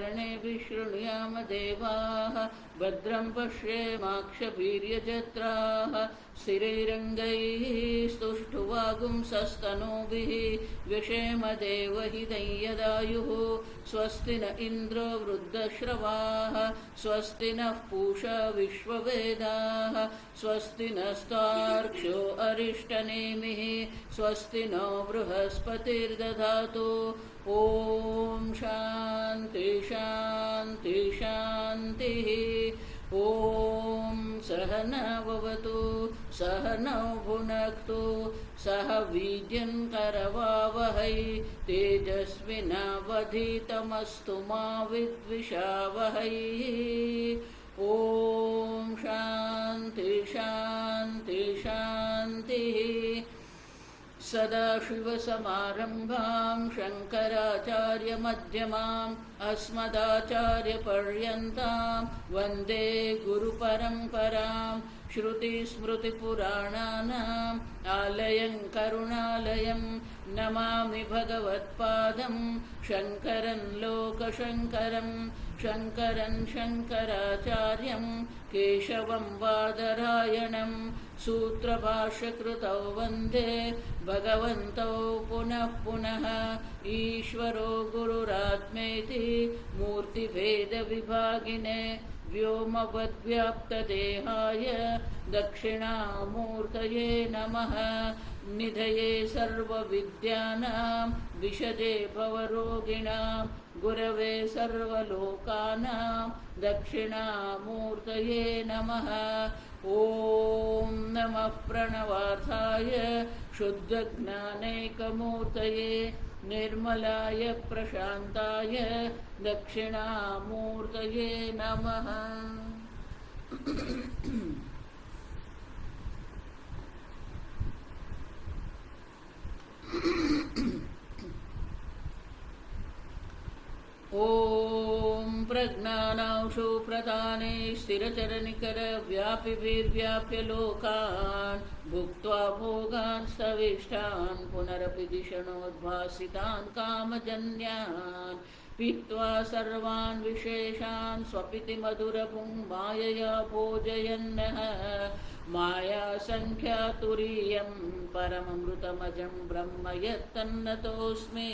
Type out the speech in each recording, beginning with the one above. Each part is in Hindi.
कर्णेभिः शृणुयाम देवाः भद्रं पश्येमाक्षभिर्यजत्राः स्थिरैरङ्गैः स्तुष्टुवागुंसस्तनूभिः व्यशेम देवहितं यदायुः स्वस्ति न इन्द्रो वृद्धश्रवाः स्वस्ति नः पूषा विश्ववेदाः स्वस्ति नस्तार्क्ष्यो अरिष्टनेमिः स्वस्ति नो बृहस्पतिर्दधातु ॐ शान्ति शान्ति शान्तिः ॐ सहनाववतु सहनौ भुनक्तु सह वीर्यं करवावहै तेजस्विनावधीतमस्तु मा विद्विषावहै ॐ शान्ति शान्ति शान्तिः सदाशिवसमारम्भां शङ्कराचार्यमध्यमाम् अस्मदाचार्यपर्यन्तां वन्दे गुरुपरम्पराम् श्रुतिस्मृतिपुराणानाम् आलयं करुणालयं नमामि भगवत्पादं शङ्करं लोकशङ्करं शङ्करं शङ्कराचार्यं केशवं बादरायणं सूत्रभाष्यकृतौ वन्दे भगवन्तौ पुनः पुनः ईश्वरो गुरुरात्मेति मूर्तिभेदविभागिने व्योमवद्व्याप्तदेहाय दक्षिणामूर्तये नमः निधये सर्वविद्यानां विशदे भवरोगिणां गुरवे सर्वलोकानां दक्षिणामूर्तये नमः ॐ नमः प्रणवार्थाय शुद्धज्ञानैकमूर्तये निर्मलाय प्रशान्ताय दक्षिणामूर्तये नमः। ॐ प्रज्ञानांशु प्रदाने स्थिरचरनिकरव्यापिभिर्व्याप्य लोकान् भुक्त्वा भोगान् सविष्टान् पुनरपि दिशणोद्भासितान् कामजन्यान् पीत्वा सर्वान् विशेषान् स्वपिति मधुरपुं मायया भोजयन्नः मायासङ्ख्यातुरीयं परममृतमजं ब्रह्म यत्तन्नतोऽस्मि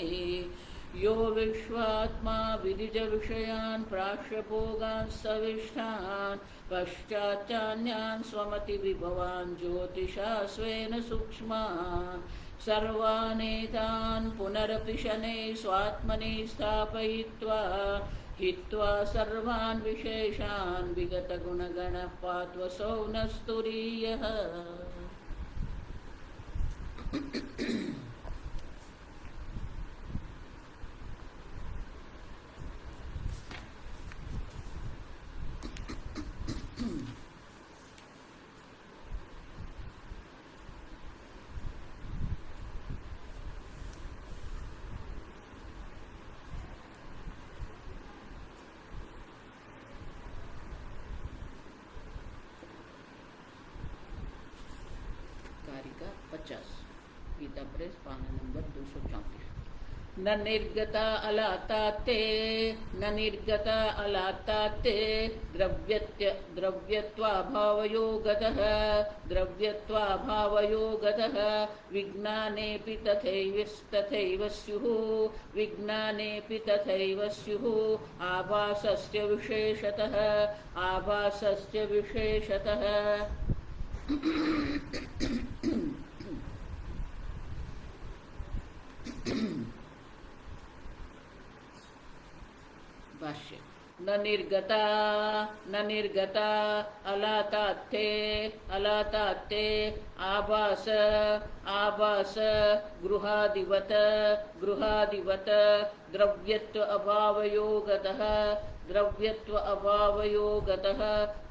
यो विश्वात्मा विदिजविषयान् प्राश्यभोगान् सविष्टान् पश्चाच्चान्यान् स्वमतिविभवान् ज्योतिषा स्वेन सूक्ष्मान् सर्वानेतान् पुनरपि शनैः स्वात्मनि स्थापयित्वा हित्वा सर्वान् विशेषान् विगतगुणगणः पात्वसौ नः स्तुरीयः। कारिका 50 गीता प्रेस पाना नंबर 234। न निर्गता अलाताते न निर्गता अलाताते द्रव्यत्वाभावयोगतः द्रव्यत्वाभावयोगतः विज्ञानेऽपि तथैव स्युः विज्ञानेऽपि तथैव स्युः आभासस्य विशेषतः आभासस्य विशेषतः। भाष्य न निर्गता अलातात्ते आभास गृहादिवत द्रव्यत्व अभावयोगतः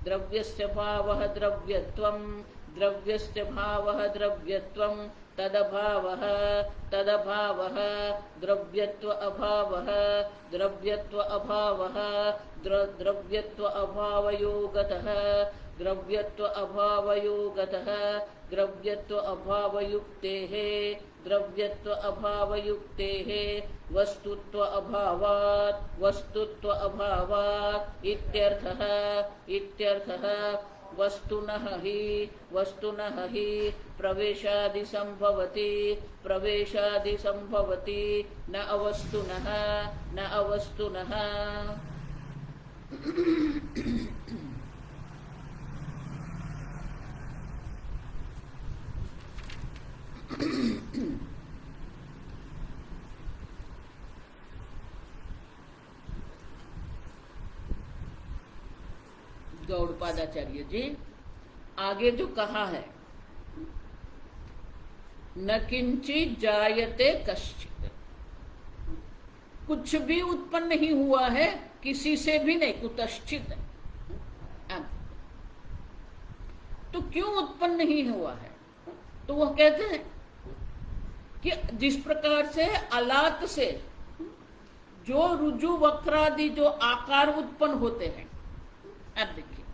द्रव्यस्य भावः द्रव्यत्वं द्रव्यस्य भावः द्रव्यत्वं तदभावः द्रव्यत्व अभावः द्रव्यत्व अभावयोगतः द्रव्यत्व अभावयुक्तेः द्रव्यत्व अभावयुक्तेः वस्तुत्व अभावात् इत्यर्थः वस्तुनः हि प्रवेशादि संभवति न अवस्तुनः गौड़पादाचार्य जी आगे जो कहा है, न किंचित जायते कश्चित्, कुछ भी उत्पन्न नहीं हुआ है, किसी से भी नहीं, कुतश्चित है। तो क्यों उत्पन्न नहीं हुआ है? तो वह कहते हैं कि जिस प्रकार से अलात से जो रुजु वक्रादि जो आकार उत्पन्न होते हैं, अब देखिए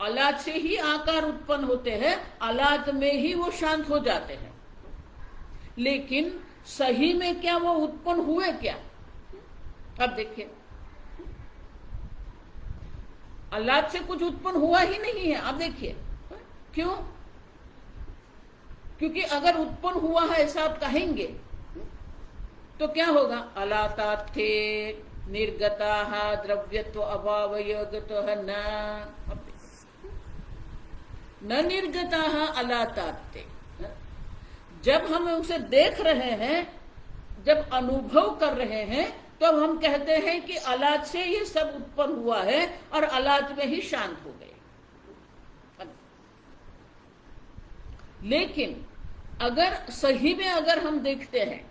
अलात से ही आकार उत्पन्न होते हैं, अलात में ही वो शांत हो जाते हैं, लेकिन सही में क्या वो उत्पन्न हुए क्या? अब देखिए अलात से कुछ उत्पन्न हुआ ही नहीं है। अब देखिए क्यों? क्योंकि अगर उत्पन्न हुआ है ऐसा आप कहेंगे तो क्या होगा? अलातात थे निर्गताः द्रव्यत्व अभावयोगतः न निर्गताः अलातात थे। जब हम उसे देख रहे हैं, जब अनुभव कर रहे हैं, तब हम कहते हैं कि अलात से ये सब उत्पन्न हुआ है और अलात में ही शांत हो गए। लेकिन अगर सही में अगर हम देखते हैं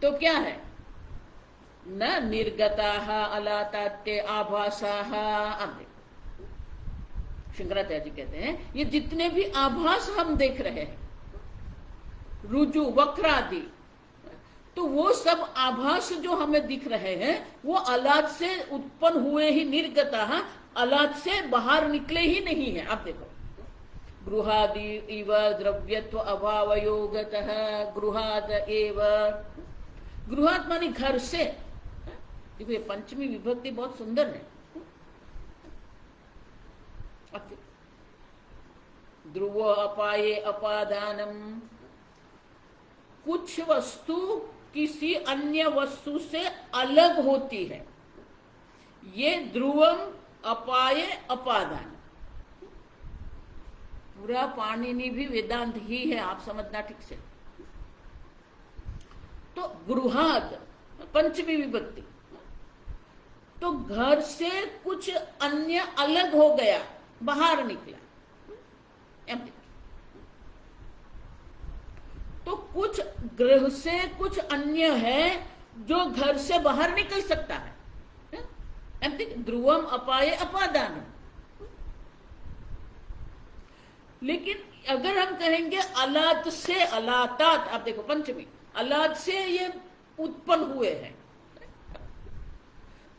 तो क्या है? न निर्गताः अलातात्ते आभासाः। अब शंकराचार्य जी कहते हैं ये जितने भी आभास हम देख रहे हैं, रुजु वक्रादि, तो वो सब आभास जो हमें दिख रहे हैं वो अलात से उत्पन्न हुए ही, निर्गताः, अलात से बाहर निकले ही नहीं है। अब देखो गृहादि इव द्रव्यत्व अभावयोगतः गृहाद एव। गृहात मानी घर से। देखो ये पंचमी विभक्ति बहुत सुंदर है। ध्रुव अपाये अपादानम, कुछ वस्तु किसी अन्य वस्तु से अलग होती है, ये ध्रुवम अपाये अपादान। पूरा पाणिनि भी वेदांत ही है, आप समझना ठीक से। तो गृहाद पंचमी विभक्ति, तो घर से कुछ अन्य अलग हो गया, बाहर निकला। तो कुछ गृह से कुछ अन्य है जो घर से बाहर निकल सकता है। ध्रुवम अपाये अपादान। लेकिन अगर हम कहेंगे अलात से अलातात, आप देखो पंचमी, अलात से ये उत्पन्न हुए हैं,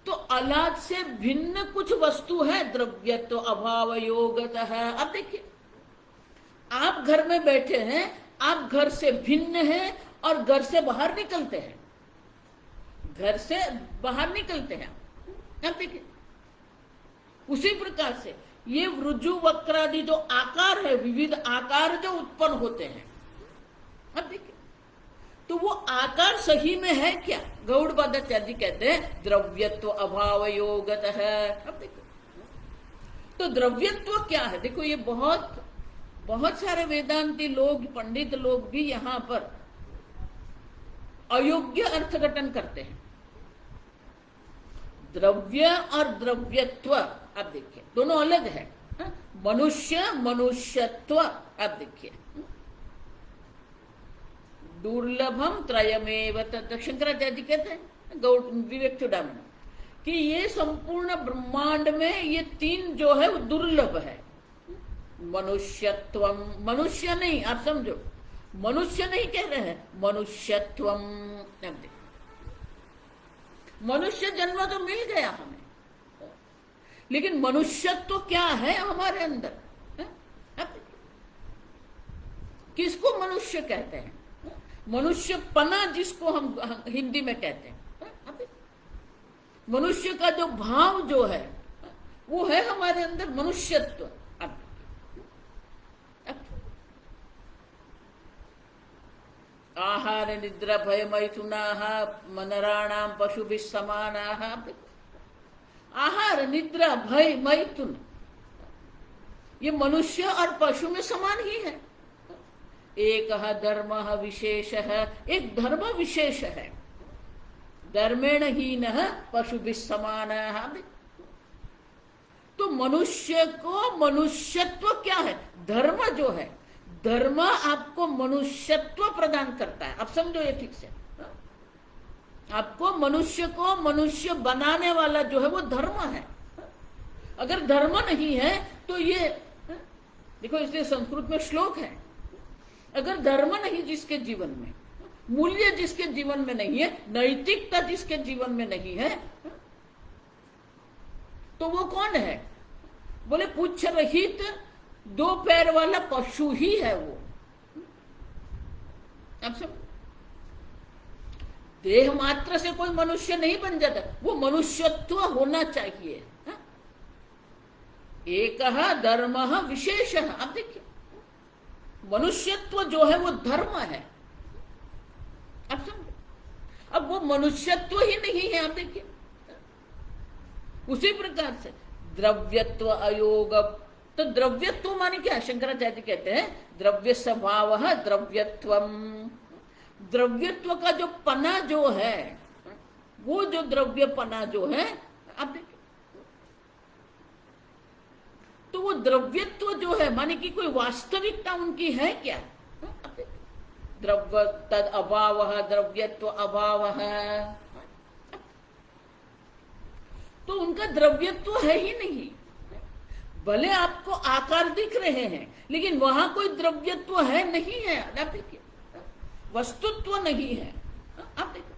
तो अलात से भिन्न कुछ वस्तु है, द्रव्यत्व अभाव योगतः। अब देखिए आप घर में बैठे हैं, आप घर से भिन्न हैं और घर से बाहर निकलते हैं, घर से बाहर निकलते हैं। अब देखिए उसी प्रकार से ये रुजु वक्रादि जो आकार है, विविध आकार जो उत्पन्न होते हैं, अब देखिए तो वो आकार सही में है क्या? गौड़पादाचार्य जी कहते हैं द्रव्यत्व अभाव योगतः। अब देखो तो द्रव्यत्व क्या है? देखो ये बहुत सारे वेदांती लोग, पंडित लोग भी यहां पर अयोग्य अर्थघटन करते हैं। द्रव्य और द्रव्यत्व अब देखिए दोनों अलग है। मनुष्य मनुष्यत्व, अब देखिए दुर्लभम त्रयमेव तत्। शंकराचार्य जी कहते हैं गौड़ विवेक चूड़ामणि कि ये संपूर्ण ब्रह्मांड में ये तीन जो है वो दुर्लभ है। मनुष्यत्वम, मनुष्य नहीं, आप समझो, मनुष्य नहीं कह रहे हैं, मनुष्यत्वम। मनुष्य जन्म तो मिल गया हमें, लेकिन मनुष्यत्व क्या है हमारे अंदर? किसको मनुष्य कहते हैं? मनुष्य पना जिसको हम हिंदी में कहते हैं, मनुष्य का जो भाव जो है वो है हमारे अंदर मनुष्यत्व। आहार निद्रा भय मैथुनाः मनराणाम पशुभिः समानाः। आहार निद्रा भय मैथुन ये मनुष्य और पशु में समान ही है। एक धर्म विशेष, एक धर्म विशेष है। धर्मेण हीनः पशुभिः समानः। तो मनुष्य को मनुष्यत्व क्या है? धर्म जो है, धर्म आपको मनुष्यत्व प्रदान करता है। अब समझो ये ठीक से, आपको मनुष्य को मनुष्य बनाने वाला जो है वो धर्म है। अगर धर्म नहीं है तो ये देखो, इसलिए संस्कृत में श्लोक है, अगर धर्म नहीं जिसके जीवन में, मूल्य जिसके जीवन में नहीं है, नैतिकता जिसके जीवन में नहीं है, तो वो कौन है? बोले पूछ रहित दो पैर वाला पशु ही है वो। अब सब देह मात्र से कोई मनुष्य नहीं बन जाता, वो मनुष्यत्व होना चाहिए। एक धर्म विशेष। अब देखिए, मनुष्यत्व जो है वो धर्म है। अब समझो, अब वो मनुष्यत्व ही नहीं है। आप देखिए, उसी प्रकार से द्रव्यत्व अयोग, तो द्रव्यत्व माने क्या? शंकराचार्य कहते हैं द्रव्य स्वभाव द्रव्यत्वम। द्रव्यत्व का जो पना जो है, वो जो द्रव्य पना जो है, आप देखिए, तो वो द्रव्यत्व जो है माने कि कोई वास्तविकता उनकी है क्या? द्रव्य तद अभाव, द्रव्यत्व अभाव है, तो उनका द्रव्यत्व है ही नहीं। भले आपको आकार दिख रहे हैं, लेकिन वहां कोई द्रव्यत्व है नहीं है। आप देखिए, वस्तुत्व नहीं है। आप देखिए,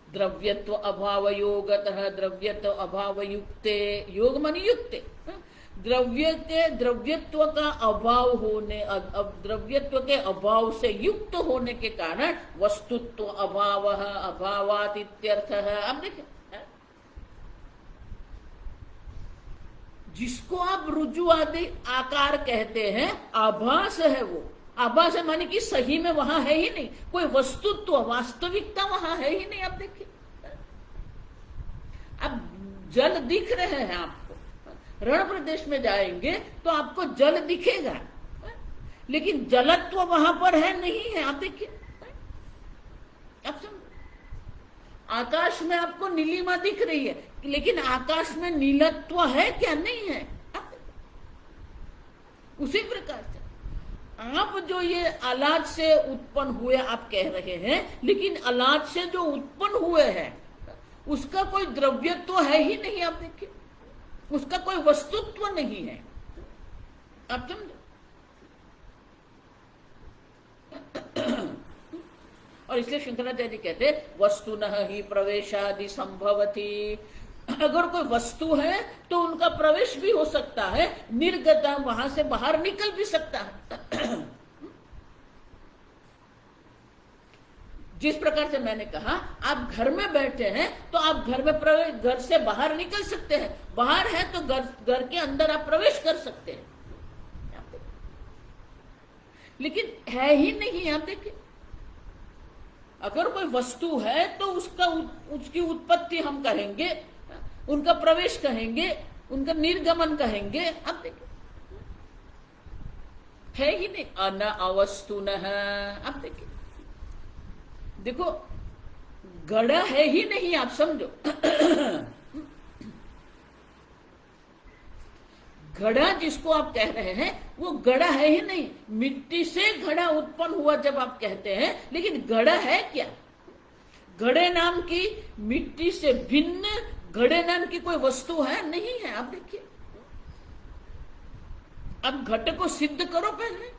द्रव्यत्व अभाव योगतः, द्रव्यत्व अभाव युक्ते, योग माने युक्ते, द्रव्य के द्रव्यत्व का अभाव होने, द्रव्यत्व के अभाव से युक्त होने के कारण वस्तुत्व अभाव, अभावात इत्यर्थः। अब देखिए, जिसको आप रुजु आदि आकार कहते हैं, आभास है वो। आभास है माने कि सही में वहां है ही नहीं, कोई वस्तुत्व वास्तविकता वहां है ही नहीं। आप देखिए, अब जल दिख रहे हैं आपको, रण प्रदेश में जाएंगे तो आपको जल दिखेगा, लेकिन जलत्व वहां पर है नहीं है। आप देखिए, अब समझो, आकाश में आपको नीलिमा दिख रही है, लेकिन आकाश में नीलत्व है क्या? नहीं है। उसी प्रकार से आप जो ये आलाद से उत्पन्न हुए आप कह रहे हैं, लेकिन आलाद से जो उत्पन्न हुए हैं उसका कोई द्रव्यत्व है ही नहीं। आप देखिए, उसका कोई वस्तुत्व नहीं है। आप समझो, और इसलिए शंकराचार्य कहते वस्तुनः ही प्रवेशादि संभवति। अगर कोई वस्तु है तो उनका प्रवेश भी हो सकता है, निर्गता वहां से बाहर निकल भी सकता है। जिस प्रकार से मैंने कहा, आप घर में बैठे हैं तो आप घर में प्रवेश, घर से बाहर निकल सकते हैं, बाहर है तो घर के अंदर आप प्रवेश कर सकते हैं, लेकिन है ही नहीं। आप देखिए, अगर कोई वस्तु है तो उसकी उत्पत्ति हम कहेंगे, उनका प्रवेश कहेंगे, उनका निर्गमन कहेंगे। अब देखिए, है ही नहीं। अन अवस्तुनः। अब देखिए, देखो, घड़ा है ही नहीं। आप समझो, घड़ा जिसको आप कह रहे हैं वो घड़ा है ही नहीं। मिट्टी से घड़ा उत्पन्न हुआ जब आप कहते हैं, लेकिन घड़ा है क्या? घड़े नाम की मिट्टी से भिन्न घड़े नाम की कोई वस्तु है? नहीं है। आप देखिए, अब घट को सिद्ध करो पहले,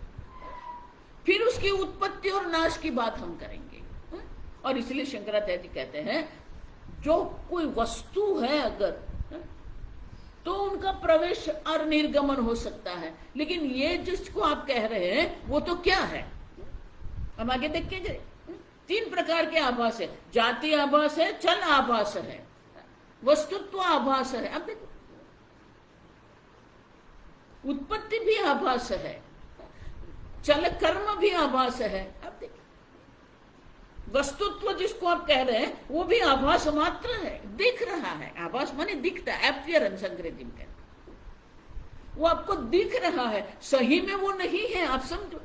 फिर उसकी उत्पत्ति और नाश की बात हम करेंगे। और इसलिए शंकराचार्य कहते हैं जो कोई वस्तु है अगर, तो उनका प्रवेश और निर्गमन हो सकता है, लेकिन ये जिसको आप कह रहे हैं वो तो क्या है? हम आगे देख के गए। तीन प्रकार के आभास है, जाति आभास है, चल आभास है, वस्तुत्व आभास है। अब देखो, उत्पत्ति भी आभास है, चल कर्म भी आभास है। अब देखिए, वस्तुत्व जिसको आप कह रहे हैं वो भी आभास मात्र है, दिख रहा है। आभास माने दिखता है, अपीयरेंस अंग्रेजी में कहते हैं। वो आपको दिख रहा है, सही में वो नहीं है, आप समझो।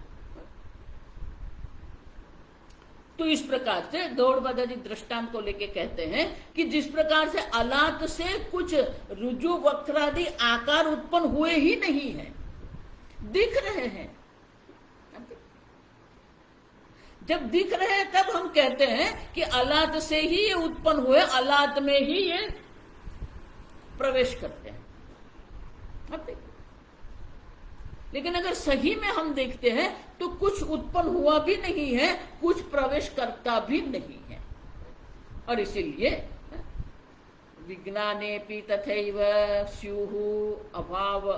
तो इस प्रकार से गौड़पाद जी दृष्टांत को लेके कहते हैं कि जिस प्रकार से अलात से कुछ रुजु वक्रादि आकार उत्पन्न हुए ही नहीं है, दिख रहे हैं। जब दिख रहे हैं तब हम कहते हैं कि अलात से ही ये उत्पन्न हुए, अलात में ही ये प्रवेश करते हैं। अब देखिए, लेकिन अगर सही में हम देखते हैं तो कुछ उत्पन्न हुआ भी नहीं है, कुछ प्रवेश करता भी नहीं है। और इसीलिए विज्ञानेपि तथैव स्युः अभाव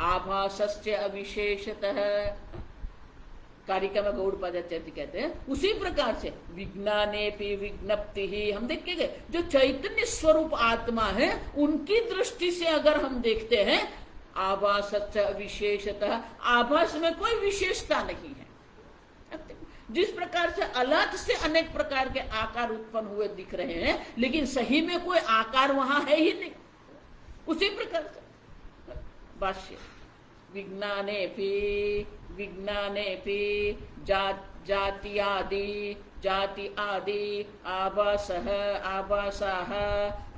आभासस्य अविशेषतः, कारिका में गौड़पादाचार्य कहते हैं उसी प्रकार से विज्ञानेपि विज्ञप्ति ही, हम देखेंगे जो चैतन्य स्वरूप आत्मा है उनकी दृष्टि से अगर हम देखते हैं, आभासस्य विशेषतः, आभास में कोई विशेषता नहीं है। जिस प्रकार से अलात से अनेक प्रकार के आकार उत्पन्न हुए दिख रहे हैं, लेकिन सही में कोई आकार वहां है ही नहीं। उसी प्रकार से भाष्य विज्ञानेपि जाति आदि आभासः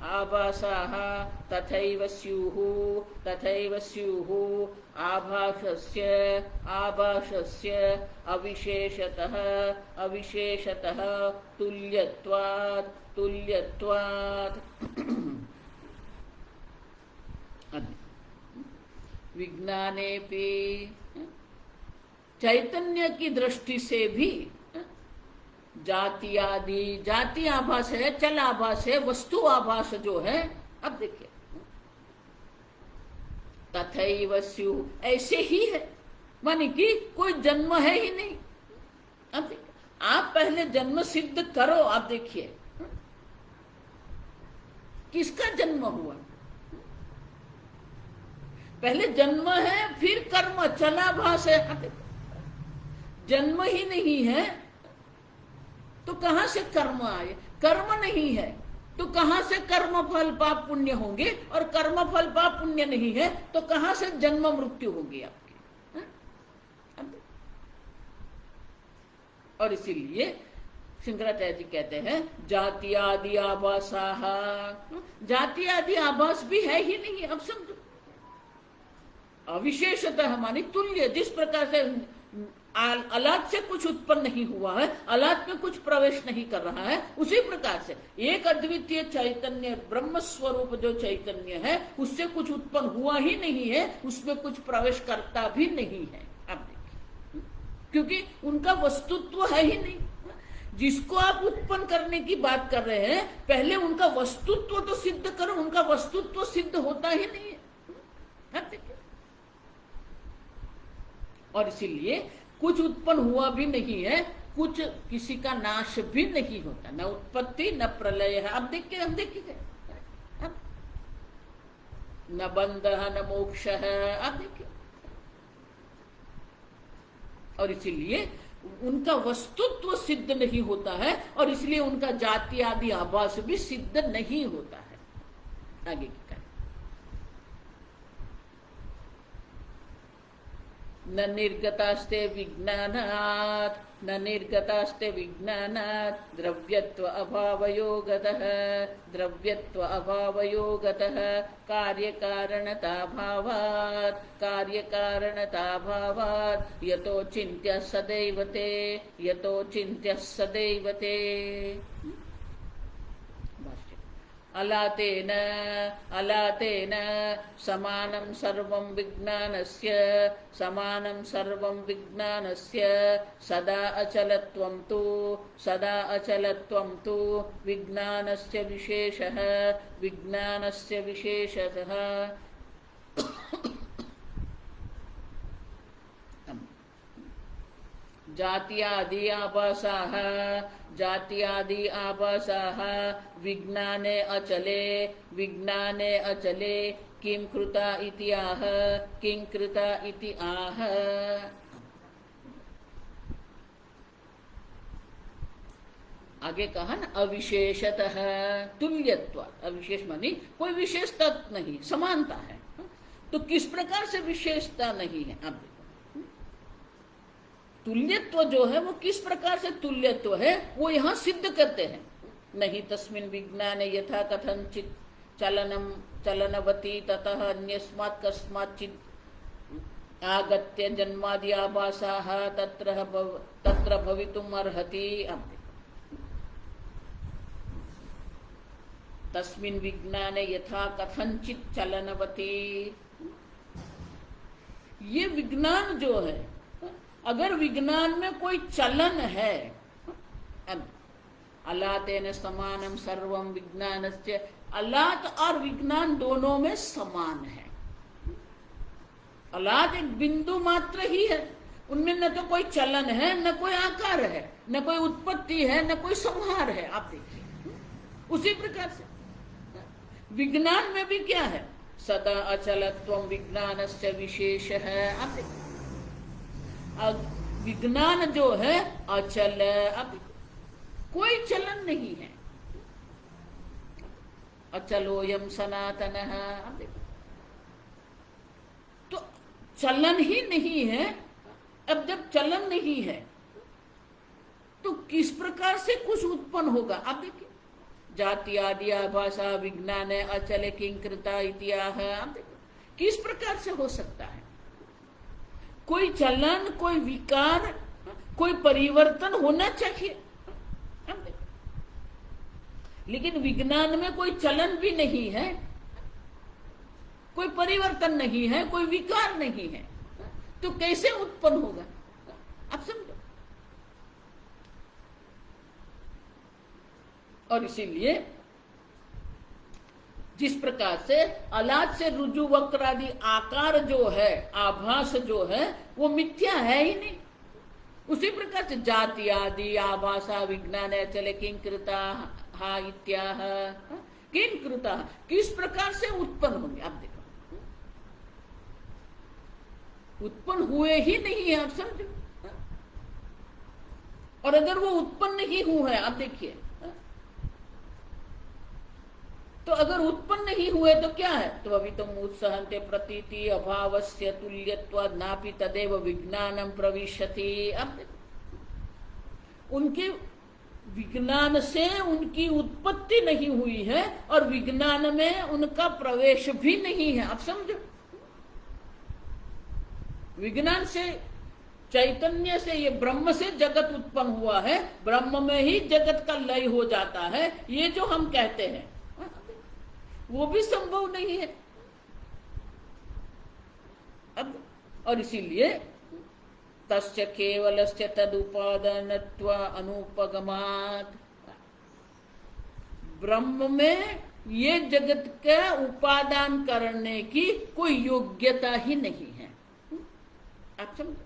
आभासाः तथैव स्युः आभासस्य अविशेषतः तुल्यत्वात् विज्ञानेपि, चैतन्य की दृष्टि से भी जाति आभास है, चल आभास है, वस्तु आभास जो है। अब देखिए, तथैव स्युः, ऐसे ही है, माने कि कोई जन्म है ही नहीं। अब देखिए, आप पहले जन्म सिद्ध करो। आप देखिए किसका जन्म हुआ, पहले जन्म है फिर कर्म, चलाभास है। जन्म ही नहीं है तो कहां से कर्म आए, कर्म नहीं है तो कहां से कर्म फल पाप पुण्य होंगे, और कर्म फल पाप पुण्य नहीं है तो कहां से जन्म मृत्यु होगी आपकी। और इसीलिए शंकराचार्य जी कहते हैं जाति आदि आभासाः, जाति आदि आभास भी है ही नहीं। अब समझो, अविशेषतः मानी तुल्य, जिस प्रकार से अलात से कुछ उत्पन्न नहीं हुआ है, अलात में कुछ प्रवेश नहीं कर रहा है, उसी प्रकार से एक अद्वितीय चैतन्य ब्रह्म स्वरूप जो चैतन्य है उससे कुछ उत्पन्न हुआ ही नहीं है, उसमें कुछ प्रवेश करता भी नहीं है। आप देखिए, क्योंकि उनका वस्तुत्व है ही नहीं। जिसको आप उत्पन्न करने की बात कर रहे हैं, पहले उनका वस्तुत्व तो सिद्ध करो, उनका वस्तुत्व सिद्ध होता ही नहीं है। आप देखिए, और इसीलिए कुछ उत्पन्न हुआ भी नहीं है, कुछ किसी का नाश भी नहीं होता, न उत्पत्ति न प्रलय है। अब देखिए, हम देखिए न बंध न मोक्ष है। अब देखिए, और इसीलिए उनका वस्तुत्व सिद्ध नहीं होता है, और इसलिए उनका जाति आदि आभास भी सिद्ध नहीं होता है। आगे की न निर्गतास्ते विज्ञानात् द्रव्यत्व अभावयोगतः कार्यकारणताभावात् यतो चिन्त्यः सदैव ते अलातेन समानं सर्वं विज्ञानस्य सदा अचलत्वं तु विज्ञानस्य विशेषः जात्यादि आभासाः जात्यादि आभासाः विज्ञाने अचले विज्ञाने अचले किं कृता इति आह किं कृता इति आह। आगे कहा ना अविशेषतः तुल्यत्व, अविशेष मानी कोई विशेषता नहीं, समानता है। तो किस प्रकार से विशेषता नहीं है, अब देखो तुल्यत्व जो है वो किस प्रकार से तुल्यत्व है वो यहाँ सिद्ध करते हैं। नहीं तस्मिन् विज्ञाने यथा कथंचित् चलनम चलनवती ततः अन्यस्मात् कस्माच्चित् आगत्य जन्मादि आभासाः तत्र भवितुम् अर्हति। अब तस्मिन् विज्ञाने यथा कथंचित् चलनवती, ये विज्ञान जो है, अगर विज्ञान में कोई चलन है, अलातेन समानम सर्वम विज्ञानस्य, अलात और विज्ञान दोनों में समान है। अलात एक बिंदु मात्र ही है, उनमें न तो कोई चलन है, न कोई आकार है, न कोई उत्पत्ति है, न कोई संहार है। आप देखिए उसी प्रकार से विज्ञान में भी क्या है, सदा अचलत्वम विज्ञानस्य विशेष है। आप देखिए विज्ञान जो है अचल, अब कोई चलन नहीं है, अचलोयम सनातनः। अब देखो तो चलन ही नहीं है। अब जब चलन नहीं है तो किस प्रकार से कुछ उत्पन्न होगा। आप देखिए जात्यादि आभासा विज्ञाने अचले किंकृता इत्याह। आप देखो किस प्रकार से हो सकता है, कोई चलन, कोई विकार, कोई परिवर्तन होना चाहिए। लेकिन विज्ञान में कोई चलन भी नहीं है, कोई परिवर्तन नहीं है, कोई विकार नहीं है, तो कैसे उत्पन्न होगा। आप समझो। और इसीलिए जिस प्रकार से अलाद से रुजु वक्र आदि आकार जो है, आभास जो है, वो मिथ्या है ही नहीं। उसी प्रकार से जाति आदि आभासा विज्ञान चले किंकृता हा इत्याह। किंकृता किस प्रकार से उत्पन्न होंगे। आप देखो उत्पन्न हुए ही नहीं है। आप समझो। और अगर वो उत्पन्न ही हुए हैं, आप देखिए, तो अगर उत्पन्न ही हुए तो क्या है, तो अभी तुम उत्सहन्ते प्रतीति अभावस्य तुल्यत्वात् नापि तदेव विज्ञानम प्रविशति। अब देखो उनके विज्ञान से उनकी उत्पत्ति नहीं हुई है और विज्ञान में उनका प्रवेश भी नहीं है। आप समझो, विज्ञान से, चैतन्य से, ये ब्रह्म से जगत उत्पन्न हुआ है, ब्रह्म में ही जगत का लय हो जाता है, ये जो हम कहते हैं वो भी संभव नहीं है। अब और इसीलिए तस्य केवलस्य तदुपादानत्व अनुपगमात्, ब्रह्म में ये जगत का उपादान करने की कोई योग्यता ही नहीं है। आप समझो।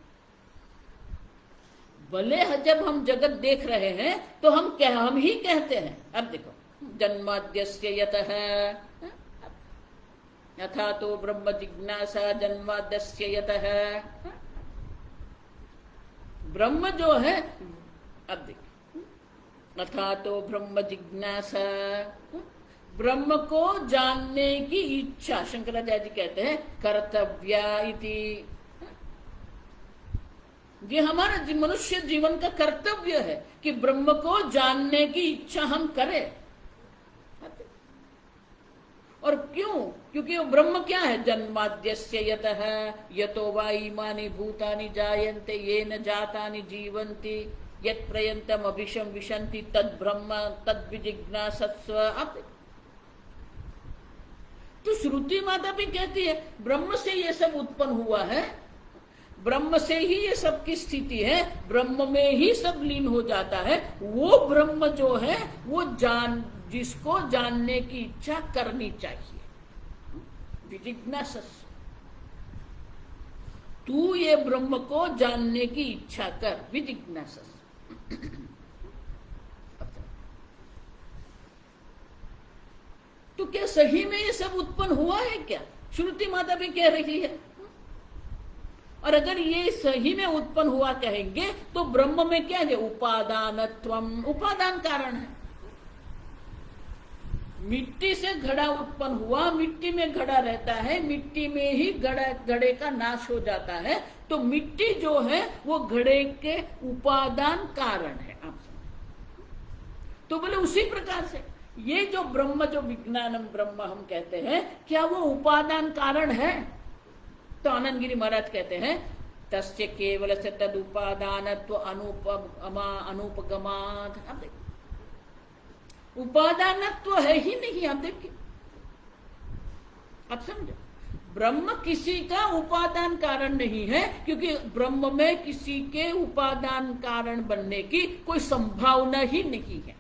भले जब हम जगत देख रहे हैं तो हम ही कहते हैं। अब देखो जन्माद्यस्य यतः यथा तो ब्रह्म जिज्ञासा जन्माद्यस्य यतः, ब्रह्म जो है, अब देखिए, अथा तो ब्रह्म जिज्ञासा, ब्रह्म को जानने की इच्छा, शंकराचार्य जी कहते हैं कर्तव्या इति। ये हमारा मनुष्य जीवन का कर्तव्य है कि ब्रह्म को जानने की इच्छा हम करें। और क्यों? क्योंकि वो ब्रह्म क्या है, जन्माद्यस्य यतः यतो वा इमानि भूतानि जायन्ते येन जातानि जीवन्ति यत् पर्यन्तम् अभिशं विशन्ति तद् ब्रह्म तद् विजिज्ञासस्व। आप तो श्रुति माता भी कहती है ब्रह्म से ये सब उत्पन्न हुआ है, ब्रह्म से ही ये सब की स्थिति है, ब्रह्म में ही सब लीन हो जाता है। वो ब्रह्म जो है वो जिसको जानने की इच्छा करनी चाहिए, विजिज्ञासस्व। तू ये ब्रह्म को जानने की इच्छा कर, विजिज्ञासस। तो क्या सही में ये सब उत्पन्न हुआ है क्या? श्रुति माता भी कह रही है। और अगर ये सही में उत्पन्न हुआ कहेंगे तो ब्रह्म में क्या है? उपादानत्वम, उपादान कारण है। मिट्टी से घड़ा उत्पन्न हुआ, मिट्टी में घड़ा रहता है, मिट्टी में ही घड़े का नाश हो जाता है। तो मिट्टी जो है वो घड़े के उपादान कारण है। आप समझ? तो बोले उसी प्रकार से ये जो ब्रह्म, जो विज्ञानम ब्रह्म हम कहते हैं, क्या वो उपादान कारण है? तो आनंद गिरी महाराज कहते हैं तस्य केवल से तद उपादानत्व अनुपगमात्। आप देखिए उपादानत्व है ही नहीं। आप देखिए, आप समझो, ब्रह्म किसी का उपादान कारण नहीं है, क्योंकि ब्रह्म में किसी के उपादान कारण बनने की कोई संभावना ही नहीं है।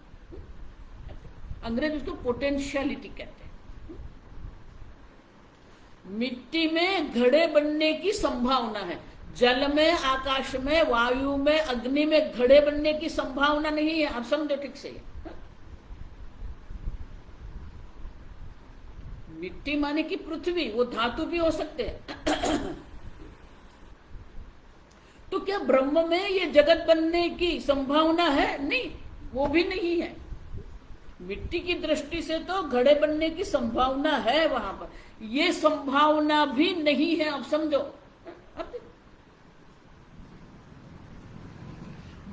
अंग्रेज उसको पोटेंशियलिटी कहते हैं। मिट्टी में घड़े बनने की संभावना है, जल में, आकाश में, वायु में, अग्नि में घड़े बनने की संभावना नहीं है। आप समझो ठीक से। मिट्टी माने की पृथ्वी, वो धातु भी हो सकते हैं। तो क्या ब्रह्म में ये जगत बनने की संभावना है? नहीं, वो भी नहीं है। मिट्टी की दृष्टि से तो घड़े बनने की संभावना है वहां पर, ये संभावना भी नहीं है। अब समझो, अब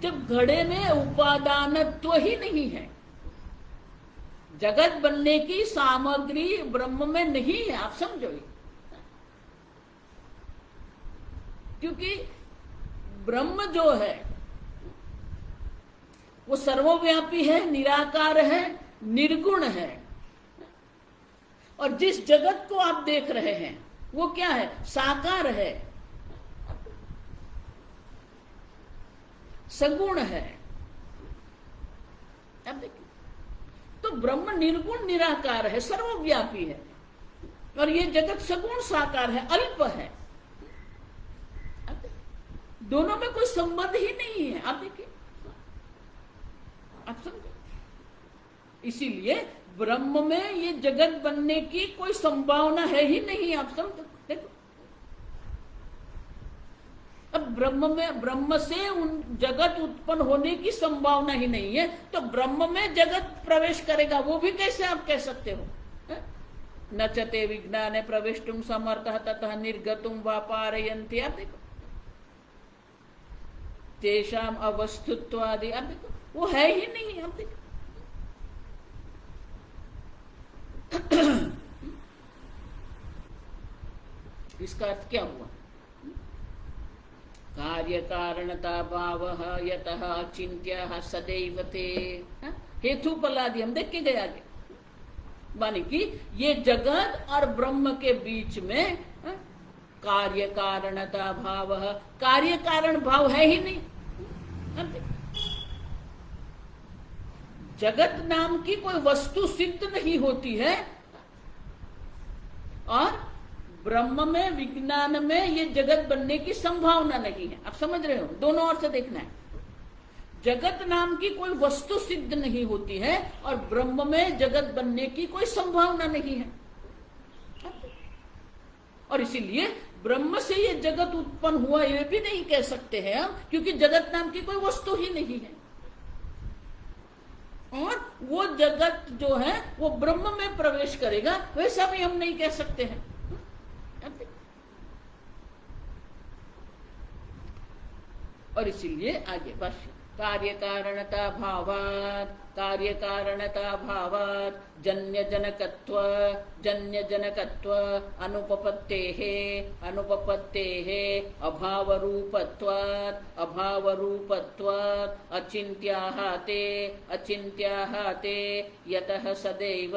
जब घड़े में उपादानत्व ही नहीं है, जगत बनने की सामग्री ब्रह्म में नहीं है। आप समझो, क्योंकि ब्रह्म जो है वो सर्वव्यापी है, निराकार है, निर्गुण है। और जिस जगत को आप देख रहे हैं वो क्या है? साकार है, सगुण है। अब देखिए, तो ब्रह्म निर्गुण निराकार है, सर्वव्यापी है, और ये जगत सगुण साकार है, अल्प है। दोनों में कोई संबंध ही नहीं है। आप देखिए, आप समझो, इसीलिए ब्रह्म में ये जगत बनने की कोई संभावना है ही नहीं। आप समझो, देखो, अब ब्रह्म से उन जगत उत्पन्न होने की संभावना ही नहीं है, तो ब्रह्म में जगत प्रवेश करेगा, वो भी कैसे आप कह सकते हो? नचते विज्ञाने प्रवेष्टुम समर्थः ततः निर्गतुम वा पारयन्ति। आप देखो, तेषाम अवस्थित्वादि, आप देखो, वो है ही नहीं। आप देखो, इसका अर्थ क्या हुआ? कार्य कारणता भाव यतः अचिन्त्य सदैव ते, हेतु पलादि हम देख के गए आगे। माने कि ये जगत और ब्रह्म के बीच में कार्य कारणता भाव, कार्य कारण भाव है ही नहीं। जगत नाम की कोई वस्तु सिद्ध नहीं होती है, और ब्रह्म में, विज्ञान में ये जगत बनने की संभावना नहीं है। आप समझ रहे हो? दोनों ओर से देखना है। जगत नाम की कोई वस्तु सिद्ध नहीं होती है, और ब्रह्म में जगत बनने की कोई संभावना नहीं है। और इसीलिए ब्रह्म से ये जगत उत्पन्न हुआ ये भी नहीं कह सकते हैं हम, क्योंकि जगत नाम की कोई वस्तु ही नहीं है। और वो जगत जो है वो ब्रह्म में प्रवेश करेगा, वैसा भी हम नहीं कह सकते हैं। और इसीलिए आगे बस कार्य कारणता भावात्, कार्य कारणता भावात् जन्य जनकत्व अनुपपत्तेः, अनुपपत्तेः अभाव रूपत्वात् अचिन्त्याः ते यतः सदैव।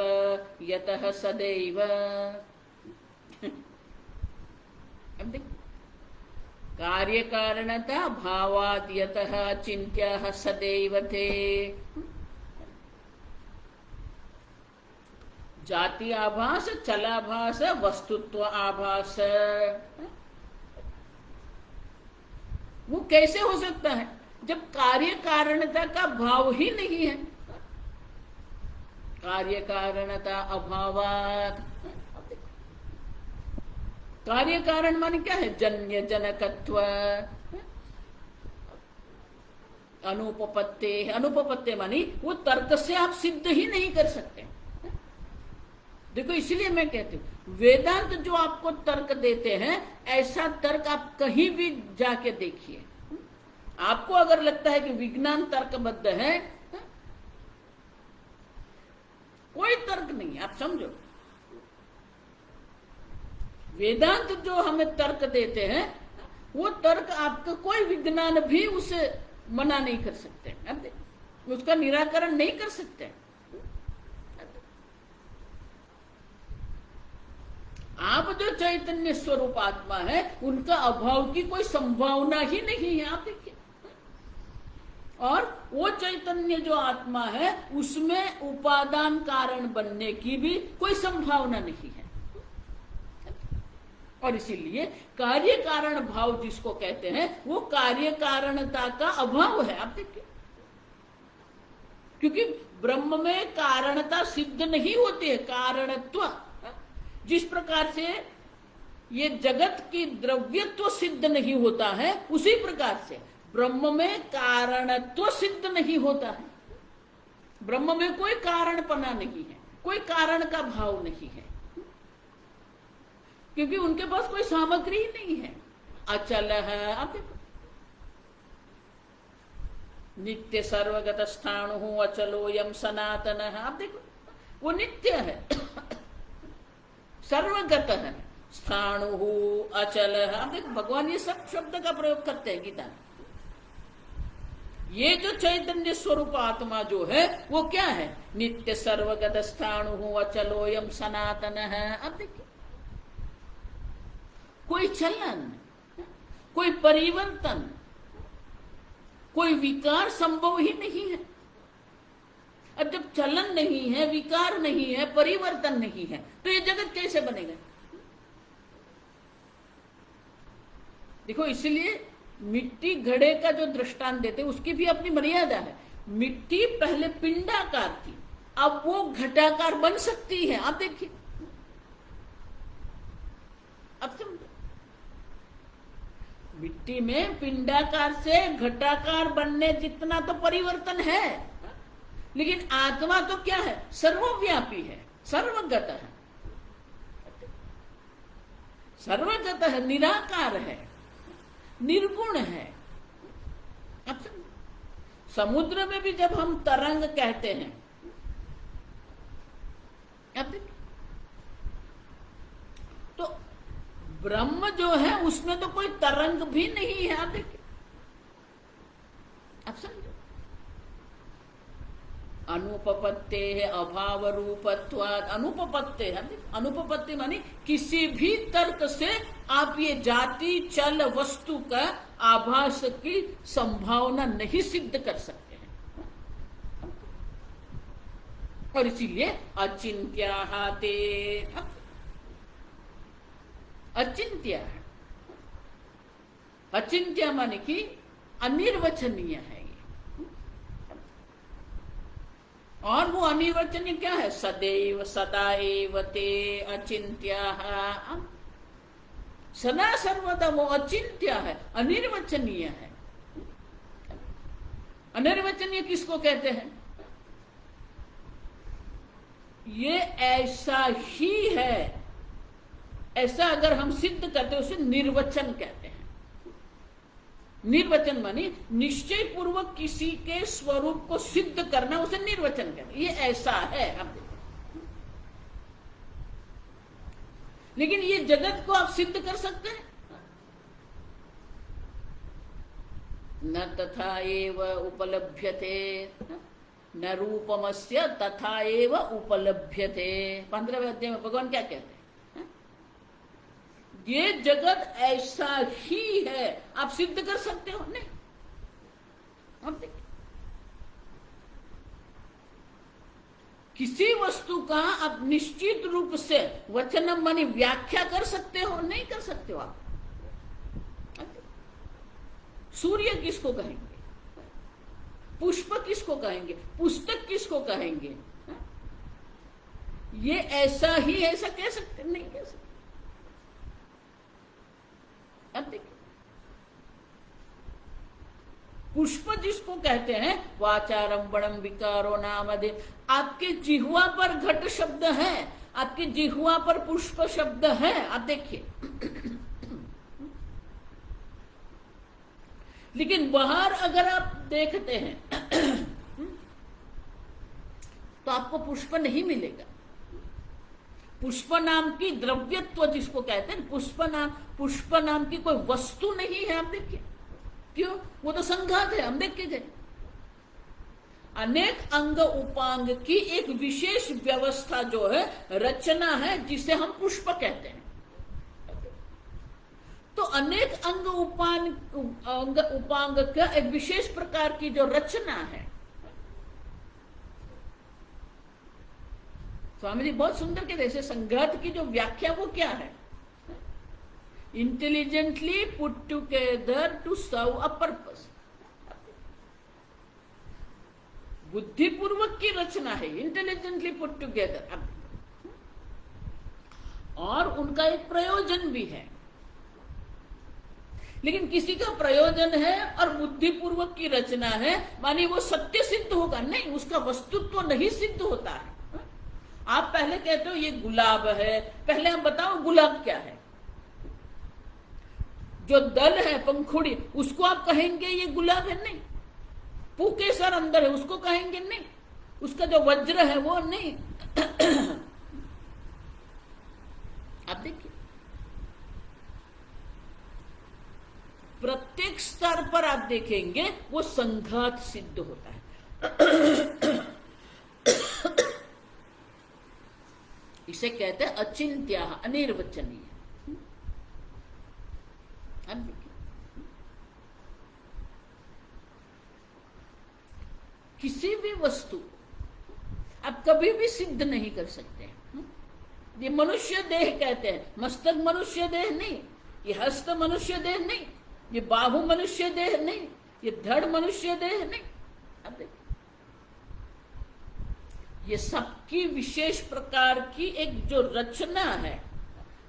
अब देख, कार्य कारणता भावात् यतः चिन्त्याः सदैव ते। जाति आभास, चलाभास, वस्तुत्व आभास। वो कैसे हो सकता है जब कार्य कारणता का भाव ही नहीं है? कार्य कारणता अभावात। कार्य कारण माने क्या है? जन्य जनकत्व, अनुपपत्ति। अनुपपत्ति मानी वो तर्क से आप सिद्ध ही नहीं कर सकते। देखो इसलिए मैं कहती हूं वेदांत जो आपको तर्क देते हैं ऐसा तर्क आप कहीं भी जाके देखिए। आपको अगर लगता है कि विज्ञान तर्कबद्ध है, कोई तर्क नहीं, आप समझो। वेदांत जो हमें तर्क देते हैं वो तर्क आपका कोई विज्ञान भी उसे मना नहीं कर सकते, उसका निराकरण नहीं कर सकते। आप जो चैतन्य स्वरूप आत्मा है उनका अभाव की कोई संभावना ही नहीं है, आप देखिए। और वो चैतन्य जो आत्मा है उसमें उपादान कारण बनने की भी कोई संभावना नहीं है। और इसीलिए कार्य कारण भाव जिसको कहते हैं वो कार्य कारणता का अभाव है, आप देखिए। क्योंकि ब्रह्म में कारणता सिद्ध नहीं होती है, कारणत्व। जिस प्रकार से ये जगत की द्रव्यत्व सिद्ध नहीं होता है उसी प्रकार से ब्रह्म में कारणत्व सिद्ध नहीं होता है। ब्रह्म में कोई कारणपना नहीं है, कोई कारण का भाव नहीं है, क्योंकि उनके पास कोई सामग्री ही नहीं है। अचल है, आप देखो। नित्य सर्वगत स्थाणु अचलो यम सनातन है, आप देखो वो नित्य है, सर्वगत है, स्थाणु अचल है। आप देखो भगवान ये सब शब्द का प्रयोग करते हैं गीता में। ये जो चैतन्य स्वरूप आत्मा जो है वो क्या है? नित्य सर्वगत स्थाणु अचलो यम सनातन है। अब देखिए कोई चलन, कोई परिवर्तन, कोई विकार संभव ही नहीं है। अब जब चलन नहीं है, विकार नहीं है, परिवर्तन नहीं है, तो ये जगत कैसे बनेगा? देखो इसलिए मिट्टी घड़े का जो दृष्टांत देते उसकी भी अपनी मर्यादा है। मिट्टी पहले पिंडाकार थी, अब वो घटाकार बन सकती है, आप देखिए। अब समझो, मिट्टी में पिंडाकार से घटाकार बनने जितना तो परिवर्तन है, लेकिन आत्मा तो क्या है? सर्वव्यापी है, सर्वगत है, सर्वगत है, निराकार है, निर्गुण है। अब समुद्र में भी जब हम तरंग कहते हैं, अब तो ब्रह्म जो है उसमें तो कोई तरंग भी नहीं है, आप देखिए। अब समझो, अनुपपत्ते है अभाव रूपत्वाद। अनुपपत्ते है, अनुपपत्ति मानी किसी भी तर्क से आप ये जाति चल वस्तु का आभास की संभावना नहीं सिद्ध कर सकते हैं। और इसीलिए अचिंत्या हाते, अचिंत्य है। अचिंत्य माने कि अनिर्वचनीय है। और वो अनिर्वचनीय क्या है? सदैव सदाएव ते अचिंत्या, सदा सर्वदा वो अचिंत्य है, अनिर्वचनीय है। अनिर्वचनीय किसको कहते हैं? ये ऐसा ही है, ऐसा अगर हम सिद्ध करते हैं उसे निर्वचन कहते हैं। निर्वचन मानी निश्चय पूर्वक किसी के स्वरूप को सिद्ध करना, उसे निर्वचन कहते हैं। ये ऐसा है, आप देखो। लेकिन ये जगत को आप सिद्ध कर सकते हैं? न तथा एव उपलभ्यते, न रूपमस्य तथा एव उपलभ्यते। 15वें अध्याय में भगवान क्या कहते हैं? ये जगत ऐसा ही है, आप सिद्ध कर सकते हो? नहीं। आप देखिए, किसी वस्तु का आप निश्चित रूप से वचनम मानी व्याख्या कर सकते हो? नहीं कर सकते हो आप। सूर्य किसको कहेंगे? पुष्प किसको कहेंगे? पुस्तक किसको कहेंगे? ये ऐसा ही ऐसा कह सकते नहीं, कह सकते। अब देखिए, पुष्प जिसको कहते हैं वाचारम वणम विकारो नामधेय, आपके जिह्वा पर घट शब्द है, आपकी जिह्वा पर पुष्प शब्द है। आप देखिए, लेकिन बाहर अगर आप देखते हैं तो आपको पुष्प नहीं मिलेगा। पुष्प नाम की द्रव्यत्व जिसको कहते हैं, पुष्प नाम की कोई वस्तु नहीं है। आप देखिए, क्यों? वो तो संघात है, हम देख के गए। अनेक अंग उपांग की एक विशेष व्यवस्था जो है, रचना है, जिसे हम पुष्प कहते हैं। तो अनेक अंग उपांग का एक विशेष प्रकार की जो रचना है, स्वामी जी बहुत सुंदर कहते हैं, संघात की जो व्याख्या वो क्या है? Intelligently put together to serve a purpose. बुद्धिपूर्वक की रचना है, इंटेलिजेंटली पुट टुगेदर, और उनका एक प्रयोजन भी है। लेकिन किसी का प्रयोजन है और बुद्धिपूर्वक की रचना है, मानी वो सत्य सिद्ध होगा? नहीं, उसका वस्तुत्व नहीं सिद्ध होता है। आप पहले कहते हो ये गुलाब है, पहले हम बताओ गुलाब क्या है? जो दल है, पंखुड़ी, उसको आप कहेंगे ये गुलाब है? नहीं। पुकेसर अंदर है, उसको कहेंगे? नहीं। उसका जो वज्र है वो नहीं। आप देखिए, प्रत्येक स्तर पर आप देखेंगे वो संघात सिद्ध होता है। इसे कहते हैं अचिंत्य, अनिर्वचनीय। अब देखिए, किसी भी वस्तु आप कभी भी सिद्ध नहीं कर सकते हैं। ये मनुष्य देह कहते हैं, मस्तक मनुष्य देह नहीं, ये हस्त मनुष्य देह नहीं, ये बाहु मनुष्य देह नहीं, ये धड़ मनुष्य देह नहीं। अब देखिए, ये सबकी विशेष प्रकार की एक जो रचना है,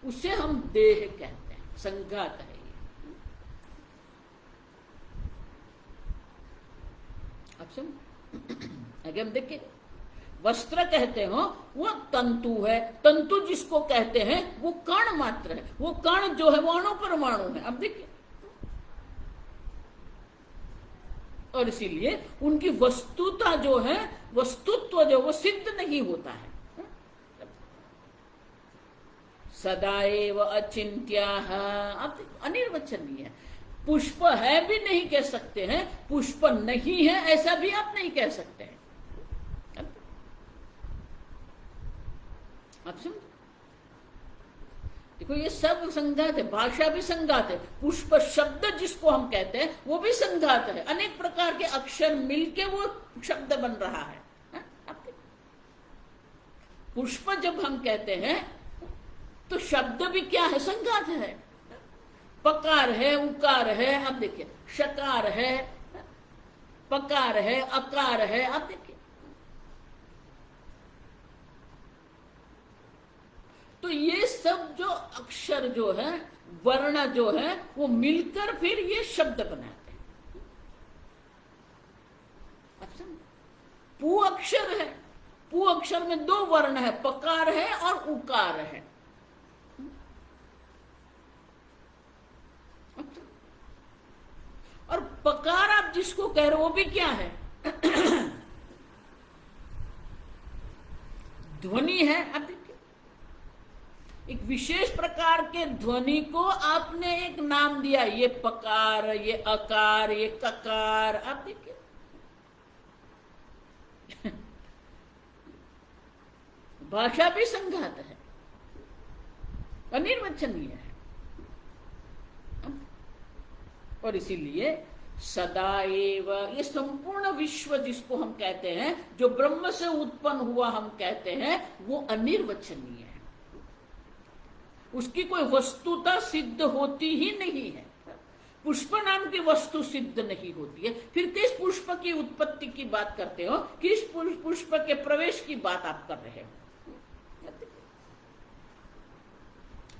उसे हम देह कहते हैं, संघात है ये। आप समझ? आगे हम देखें, वस्त्र कहते हो वो तंतु है, तंतु जिसको कहते हैं वो कण मात्र है, वो कण जो है वो अणु परमाणु है। अब देखिए, और इसीलिए उनकी वस्तुता जो है, वस्तुत्व जो वो सिद्ध नहीं होता है। सदैव अचिंत्या, अनिर्वचनीय। पुष्प है भी नहीं कह सकते हैं, पुष्प नहीं है ऐसा भी आप नहीं कह सकते हैं। आप समझ? देखो, ये सब संघात है, भाषा भी संघात है, पुष्प शब्द जिसको हम कहते हैं वो भी संघात है। अनेक प्रकार के अक्षर मिलके वो शब्द बन रहा है। पुष्प जब हम कहते हैं तो शब्द भी क्या है? संघात है। पकार है, उकार है, आप देखिए, शकार है, पकार है, अकार है, आप देखिए। तो ये सब जो अक्षर जो है, वर्ण जो है, वो मिलकर फिर ये शब्द बनाते हैं। अच्छा, पू अक्षर है, पू अक्षर में दो वर्ण है, पकार है और उकार है। और पकार आप जिसको कह रहे हो वो भी क्या है? ध्वनि है। आप देखिए, एक विशेष प्रकार के ध्वनि को आपने एक नाम दिया, ये पकार, ये अकार, ये ककार। आप देखिए, भाषा भी संघात है, अनिर्वचनीय है। और इसीलिए सदाएव, ये संपूर्ण विश्व जिसको हम कहते हैं, जो ब्रह्म से उत्पन्न हुआ हम कहते हैं, वो अनिर्वचनीय है। उसकी कोई वस्तुता सिद्ध होती ही नहीं है। पुष्प नाम की वस्तु सिद्ध नहीं होती है, फिर किस पुष्प की उत्पत्ति की बात करते हो, किस पुष्प के प्रवेश की बात आप कर रहे हो।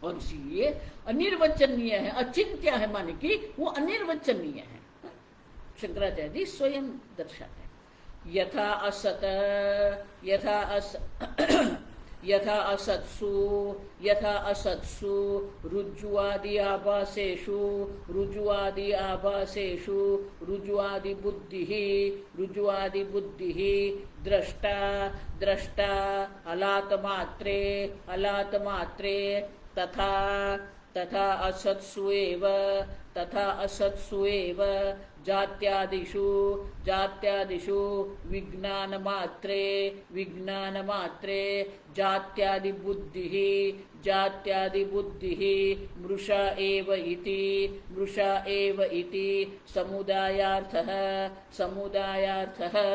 और इसीलिए अनिर्वचनीय है, अचिंत्य है, माने कि वो अनिर्वचनीय है। शंकराचार्य जी स्वयं दर्शाते हैं, यथा असत यथा असत्सु रुज्जुआदि आभासेषु रुज्जुआदि बुद्धिः द्रष्टा अलात मात्रे तथा असत्सु एव जात्यादिषु विज्ञान मात्रे जात्यादि बुद्धिः मृषा एव इति समुदायार्थः।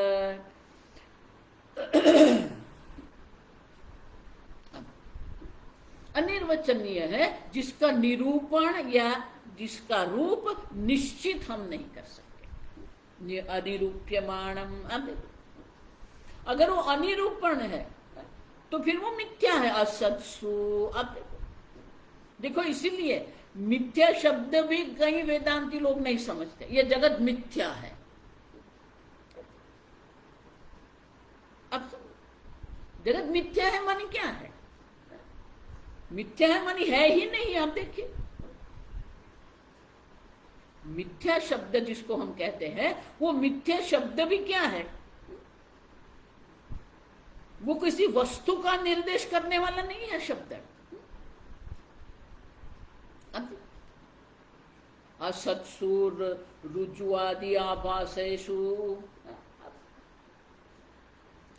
अनिर्वचनीय है जिसका निरूपण या जिसका रूप निश्चित हम नहीं कर सकते। अनिरूप्यमाणम, अगर वो अनिरूपण है तो फिर वो मिथ्या है, असत्सु। अब देखो इसीलिए मिथ्या शब्द भी कई वेदांती लोग नहीं समझते, ये जगत मिथ्या है। अब जगत मिथ्या है मानी क्या है? मिथ्या है मानी है ही नहीं। आप देखिए मिथ्या शब्द जिसको हम कहते हैं, वो मिथ्या शब्द भी क्या है? वो किसी वस्तु का निर्देश करने वाला नहीं है शब्द। असत्सुर रुजुआदि आभासेषु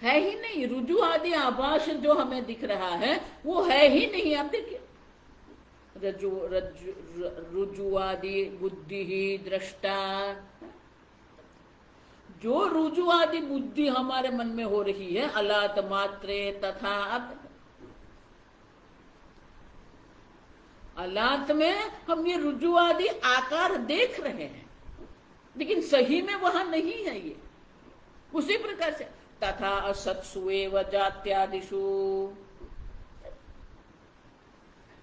है ही नहीं। रुजु आदि आभास जो हमें दिख रहा है वो है ही नहीं। आप देखिए रुजुआदि बुद्धि ही दृष्टा, जो रुजुआदि बुद्धि हमारे मन में हो रही है, अलात मात्रे तथा। अब अलात में हम ये रुजुआदि आकार देख रहे हैं, लेकिन सही में वहां नहीं है ये। उसी प्रकार से तथा असत्सु एव जात्यादिषु,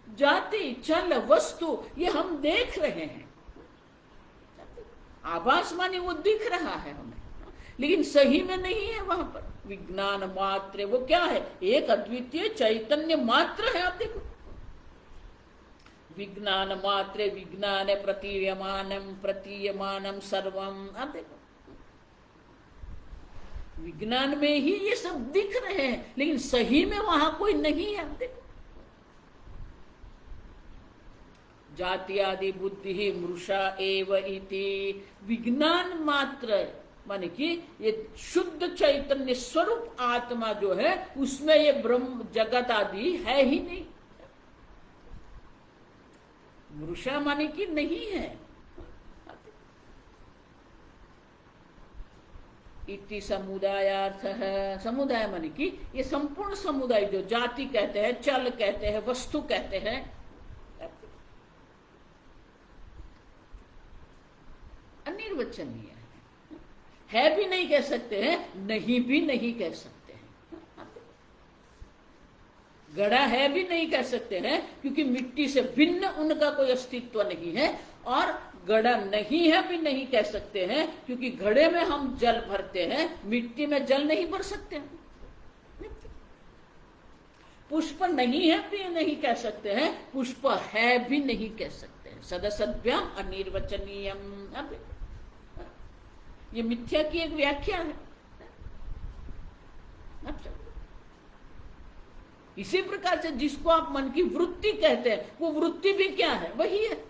जाति चल वस्तु ये हम देख रहे हैं। आभास माने वो दिख रहा है हमें, लेकिन सही में नहीं है वहां पर। विज्ञान मात्र, वो क्या है? एक अद्वितीय चैतन्य मात्र है। आप देखो विज्ञान मात्र, विज्ञान प्रतीयमानम सर्वम। आप देखो विज्ञान में ही ये सब दिख रहे हैं, लेकिन सही में वहां कोई नहीं है। आप देखो जाति आदि बुद्धि ही मृषा एव इति, विज्ञान मात्र माने कि ये शुद्ध चैतन्य स्वरूप आत्मा जो है उसमें ये ब्रह्म जगत आदि है ही नहीं। मृषा माने कि नहीं है। इति समुदायार्थ है। समुदाय माने कि ये संपूर्ण समुदाय जो जाति कहते हैं, चल कहते हैं, वस्तु कहते हैं, अनिर्वचनीय है भी नहीं कह सकते हैं, नहीं भी नहीं कह सकते हैं। घड़ा है भी नहीं कह सकते हैं, क्योंकि मिट्टी से भिन्न उनका कोई अस्तित्व नहीं है। और घड़ा नहीं है भी नहीं कह सकते हैं, क्योंकि घड़े में हम जल भरते हैं, मिट्टी में जल नहीं भर सकते हैं। पुष्प नहीं है भी नहीं कह सकते हैं, पुष्प है भी नहीं कह सकते हैं। सदसद्भ्याम अनिर्वचनीयम। अब ये मिथ्या की एक व्याख्या है। इसी प्रकार से जिसको आप मन की वृत्ति कहते हैं, वो वृत्ति भी क्या है? वही है।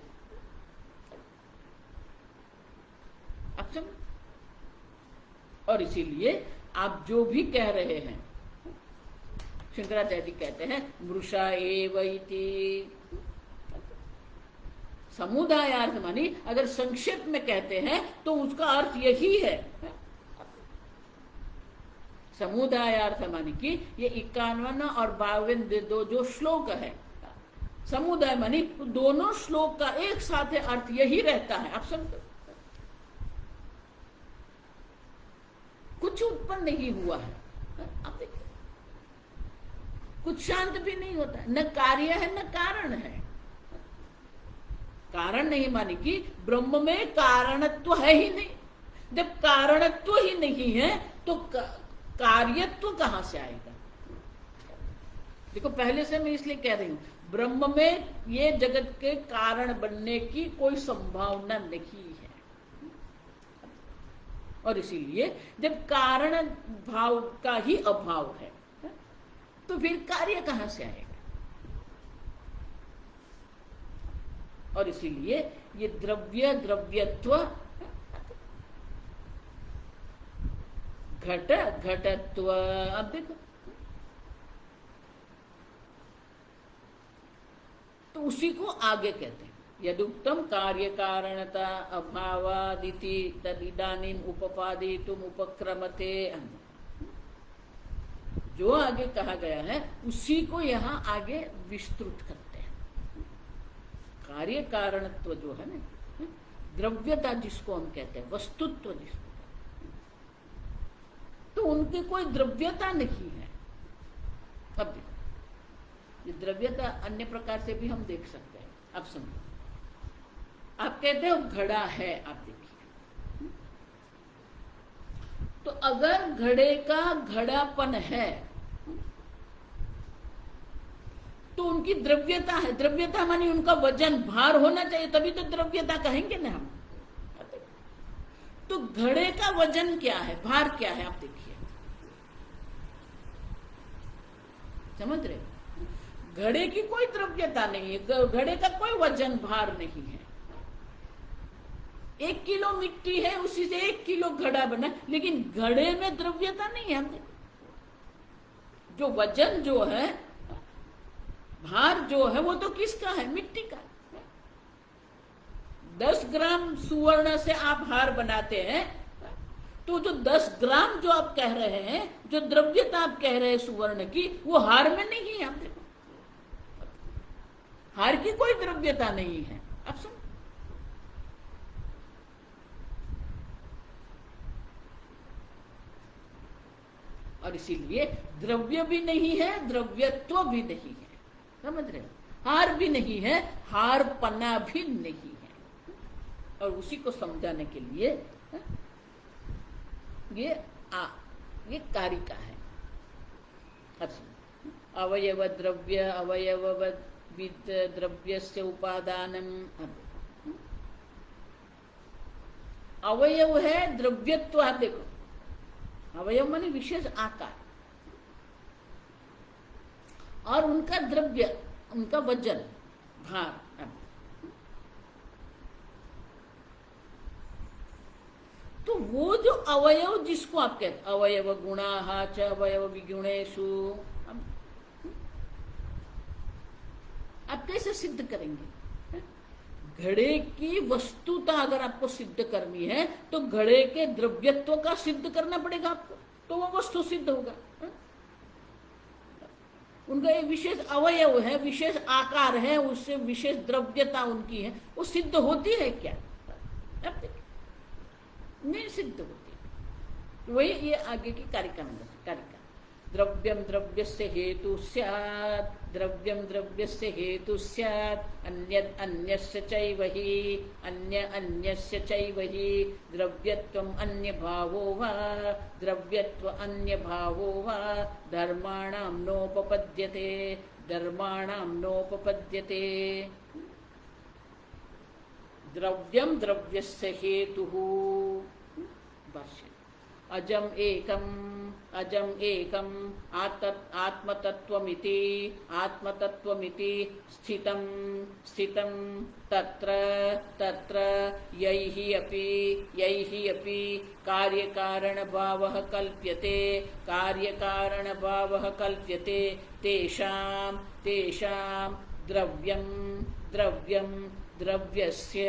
आप समझ? और इसीलिए आप जो भी कह रहे हैं, शंकराचार्य जी कहते हैं मृषा एव इति। समुदायार्थ मानी अगर संक्षेप में कहते हैं तो उसका अर्थ यही है। समुदायार्थ मानी कि ये 51 और 52 जो श्लोक है, समुदाय मानी दोनों श्लोक का एक साथ अर्थ यही रहता है। आप समझो, कुछ उत्पन्न नहीं हुआ है। आप देखिए, कुछ शांत भी नहीं होता है, न कार्य है न कारण है। कारण नहीं मानी कि ब्रह्म में कारणत्व है ही नहीं। जब कारणत्व ही नहीं है तो कार्यत्व कहां से आएगा? देखो, पहले से मैं इसलिए कह रही हूं, ब्रह्म में ये जगत के कारण बनने की कोई संभावना नहीं है। और इसीलिए जब कारण भाव का ही अभाव है तो फिर कार्य कहां से आएगा? और इसीलिए ये द्रव्य द्रव्यत्व, घट घटत्व, अब देखो, तो उसी को आगे कहते हैं यदुक्तम कार्य कारणता अभावादिति तदिदानीम उपपादितुम उपक्रमते। जो आगे कहा गया है उसी को यहां आगे विस्तृत करते हैं। कार्य कारणत्व जो है ना, द्रव्यता जिसको हम कहते हैं, वस्तुत्व जिसको कहते हैं, तो उनकी कोई द्रव्यता नहीं है। अब देखो, ये द्रव्यता अन्य प्रकार से भी हम देख सकते हैं। अब समझो, आप कहते हो घड़ा है, आप देखिए, तो अगर घड़े का घड़ापन है तो उनकी द्रव्यता है। द्रव्यता मानी उनका वजन, भार होना चाहिए, तभी तो द्रव्यता कहेंगे ना हम। तो घड़े का वजन क्या है, भार क्या है, आप देखिए, समझ रहे? घड़े की कोई द्रव्यता नहीं है, घड़े का कोई वजन भार नहीं है। 1 किलो मिट्टी है, उसी से 1 किलो घड़ा बना, लेकिन घड़े में द्रव्यता नहीं है। हम देखो, जो वजन जो है, भार जो है, वो तो किसका है? मिट्टी का। 10 ग्राम सुवर्ण से आप हार बनाते हैं, तो जो 10 ग्राम जो आप कह रहे हैं, जो द्रव्यता आप कह रहे हैं सुवर्ण की, वो हार में नहीं है। आप देखो, हार की कोई द्रव्यता नहीं है। आप सुन, और इसीलिए द्रव्य भी नहीं है, द्रव्यत्व भी नहीं है। समझ रहे हो? हार भी नहीं है, हारपना भी नहीं है। और उसी को समझाने के लिए ये कारिका है। अच्छा, अवयव द्रव्य अवयव विद द्रव्यस्य उपादानम। अवयव है द्रव्यत्व। आप देखो, अवयव माने विशेष आकार, और उनका द्रव्य, उनका वजन, भार। तो वो जो अवयव जिसको आप कहते, अवयव गुणाः च अवयव विगुणेषु, आप कैसे सिद्ध करेंगे? घड़े की वस्तुता अगर आपको सिद्ध करनी है तो घड़े के द्रव्यत्व का सिद्ध करना पड़ेगा आपको, तो वो वस्तु सिद्ध होगा। उनका एक विशेष अवयव है, विशेष आकार है, उससे विशेष द्रव्यता उनकी है, वो सिद्ध होती है क्या? नहीं सिद्ध होती। वही ये आगे की कारिका में कारिका, द्रव्यम द्रव्यस्य हेतु स्यात्, द्रव्यम द्रव्यस्य हेतु स्यात्, अन्यत् अन्यस्य चैव हि, अन्य अन्यस्य चैव हि, द्रव्यत्वम् अन्य भावो वा, द्रव्यत्व अन्य भावो वा, धर्माणां नोपपद्यते, धर्माणां नोपपद्यते। द्रव्यम द्रव्यस्य हेतुः, भाष्य, अजम एकम आत्मतत्त्वमिति, आत्मतत्त्वमिति स्थितं तत्र यैहि अपि कार्यकारणभावः कल्प्यते, कार्यकारणभावः कल्प्यते, तेषां द्रव्यं द्रव्यस्य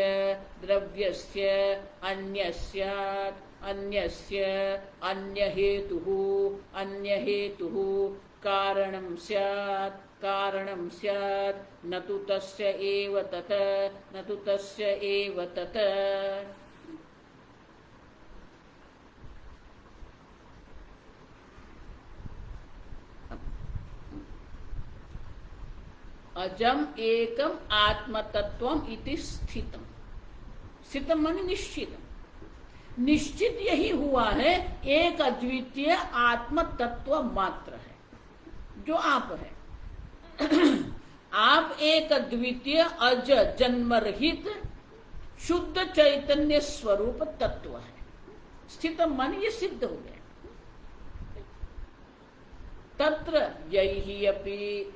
अन्यस्य अन्यहेतुः कारणं स्यात्, कारणं स्यात् न तु तस्य एव तत्, न तु तस्य एव तत्। अजम एकम आत्मतत्वम इति स्थितम। स्थितम माने निश्चित। निश्चित यही हुआ है, एक अद्वितीय आत्म तत्व मात्र है जो आप है। आप एक अद्वितीय अज जन्म रहित शुद्ध चैतन्य स्वरूप तत्व है। स्थित मन ये सिद्ध हो गया। तत्र यही अपि,